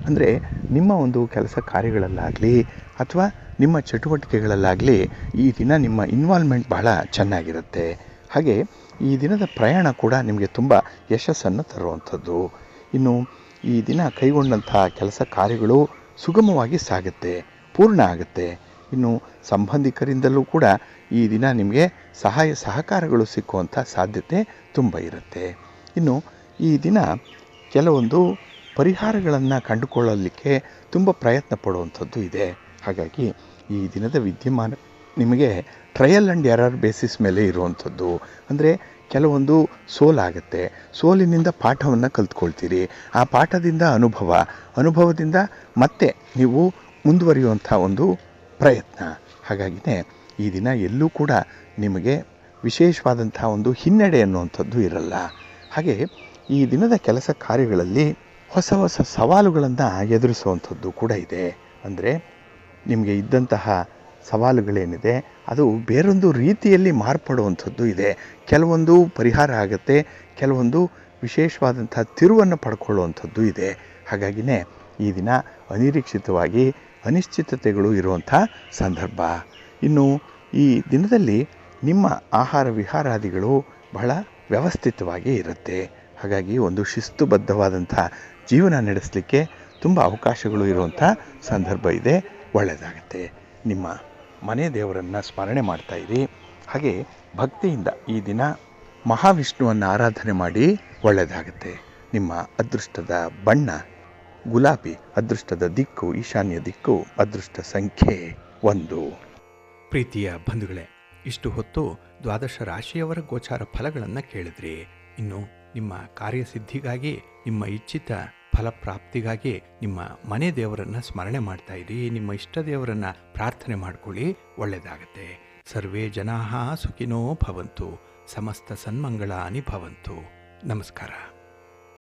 ಅಂದರೆ ನಿಮ್ಮ ಒಂದು ಕೆಲಸ ಕಾರ್ಯಗಳಲ್ಲಾಗಲಿ ಅಥವಾ ನಿಮ್ಮ ಚಟುವಟಿಕೆಗಳಲ್ಲಾಗಲಿ ಈ ದಿನ ನಿಮ್ಮ ಇನ್ವಾಲ್ವ್ಮೆಂಟ್ ಬಹಳ ಚೆನ್ನಾಗಿರುತ್ತೆ. ಹಾಗೆ ಈ ದಿನದ ಪ್ರಯಾಣ ಕೂಡ ನಿಮಗೆ ತುಂಬ ಯಶಸ್ಸನ್ನು ತರುವಂಥದ್ದು. ಇನ್ನು ಈ ದಿನ ಕೈಗೊಂಡಂಥ ಕೆಲಸ ಕಾರ್ಯಗಳು ಸುಗಮವಾಗಿ ಸಾಗುತ್ತೆ, ಪೂರ್ಣ ಆಗುತ್ತೆ. ಇನ್ನು ಸಂಬಂಧಿಕರಿಂದಲೂ ಕೂಡ ಈ ದಿನ ನಿಮಗೆ ಸಹಾಯ ಸಹಕಾರಗಳು ಸಿಕ್ಕುವಂಥ ಸಾಧ್ಯತೆ ತುಂಬ ಇರುತ್ತೆ. ಇನ್ನು ಈ ದಿನ ಕೆಲವೊಂದು ಪರಿಹಾರಗಳನ್ನು ಕಂಡುಕೊಳ್ಳಲಿಕ್ಕೆ ತುಂಬ ಪ್ರಯತ್ನ ಪಡುವಂಥದ್ದು ಇದೆ. ಹಾಗಾಗಿ ಈ ದಿನದ ವಿದ್ಯಮಾನ ನಿಮಗೆ ಟ್ರಯಲ್ ಆ್ಯಂಡ್ ಎರರ್ ಬೇಸಿಸ್ ಮೇಲೆ ಇರುವಂಥದ್ದು. ಅಂದರೆ ಕೆಲವೊಂದು ಸೋಲಾಗುತ್ತೆ, ಸೋಲಿನಿಂದ ಪಾಠವನ್ನು ಕಲ್ತ್ಕೊಳ್ತೀರಿ, ಆ ಪಾಠದಿಂದ ಅನುಭವದಿಂದ ಮತ್ತೆ ನೀವು ಮುಂದುವರಿಯುವಂಥ ಒಂದು ಪ್ರಯತ್ನ. ಹಾಗಾಗಿನೇ ಈ ದಿನ ಎಲ್ಲೂ ಕೂಡ ನಿಮಗೆ ವಿಶೇಷವಾದಂಥ ಒಂದು ಹಿನ್ನಡೆ ಅನ್ನುವಂಥದ್ದು ಇರಲ್ಲ. ಹಾಗೆ ಈ ದಿನದ ಕೆಲಸ ಕಾರ್ಯಗಳಲ್ಲಿ ಹೊಸ ಹೊಸ ಸವಾಲುಗಳನ್ನು ಎದುರಿಸುವಂಥದ್ದು ಕೂಡ ಇದೆ. ಅಂದರೆ ನಿಮಗೆ ಇದ್ದಂತಹ ಸವಾಲುಗಳೇನಿದೆ ಅದು ಬೇರೊಂದು ರೀತಿಯಲ್ಲಿ ಮಾರ್ಪಡುವಂಥದ್ದು ಇದೆ. ಕೆಲವೊಂದು ಪರಿಹಾರ ಆಗುತ್ತೆ, ಕೆಲವೊಂದು ವಿಶೇಷವಾದಂಥ ತಿರುವನ್ನು ಪಡ್ಕೊಳ್ಳುವಂಥದ್ದು ಇದೆ. ಹಾಗಾಗಿನೇ ಈ ದಿನ ಅನಿರೀಕ್ಷಿತವಾಗಿ ಅನಿಶ್ಚಿತತೆಗಳು ಇರುವಂಥ ಸಂದರ್ಭ. ಇನ್ನು ಈ ದಿನದಲ್ಲಿ ನಿಮ್ಮ ಆಹಾರ ವಿಹಾರಾದಿಗಳು ಬಹಳ ವ್ಯವಸ್ಥಿತವಾಗಿ ಇರುತ್ತೆ. ಹಾಗಾಗಿ ಒಂದು ಶಿಸ್ತುಬದ್ಧವಾದಂಥ ಜೀವನ ನಡೆಸಲಿಕ್ಕೆ ತುಂಬ ಅವಕಾಶಗಳು ಇರುವಂಥ ಸಂದರ್ಭ ಇದೆ, ಒಳ್ಳೆಯದಾಗುತ್ತೆ. ನಿಮ್ಮ ಮನೆ ದೇವರನ್ನು ಸ್ಮರಣೆ ಮಾಡ್ತಾ ಇರಿ. ಹಾಗೆ ಭಕ್ತಿಯಿಂದ ಈ ದಿನ ಮಹಾವಿಷ್ಣುವನ್ನು ಆರಾಧನೆ ಮಾಡಿ, ಒಳ್ಳೆಯದಾಗುತ್ತೆ. ನಿಮ್ಮ ಅದೃಷ್ಟದ ಬಣ್ಣ ಗುಲಾಬಿ, ಅದೃಷ್ಟದ ದಿಕ್ಕು ಈಶಾನ್ಯ ದಿಕ್ಕು, ಅದೃಷ್ಟ ಸಂಖ್ಯೆ 1. ಪ್ರೀತಿಯ ಬಂಧುಗಳೇ, ಇಷ್ಟು ಹೊತ್ತು ದ್ವಾದಶ ರಾಶಿಯವರ ಗೋಚಾರ ಫಲಗಳನ್ನು ಕೇಳಿದ್ರಿ. ಇನ್ನು ನಿಮ್ಮ ಕಾರ್ಯಸಿದ್ಧಿಗಾಗಿ, ನಿಮ್ಮ ಇಚ್ಛಿತ ಫಲಪ್ರಾಪ್ತಿಗಾಗಿ ನಿಮ್ಮ ಮನೆ ದೇವರನ್ನು ಸ್ಮರಣೆ ಮಾಡ್ತಾ ಇರಿ. ನಿಮ್ಮ ಇಷ್ಟ ದೇವರನ್ನು ಪ್ರಾರ್ಥನೆ ಮಾಡ್ಕೊಳ್ಳಿ, ಒಳ್ಳೆಯದಾಗತ್ತೆ. ಸರ್ವೇ ಜನಾಃ ಸುಖಿನೋ ಭವಂತು, ಸಮಸ್ತ ಸನ್ಮಂಗಳಾನಿ ಭವಂತು. ನಮಸ್ಕಾರ.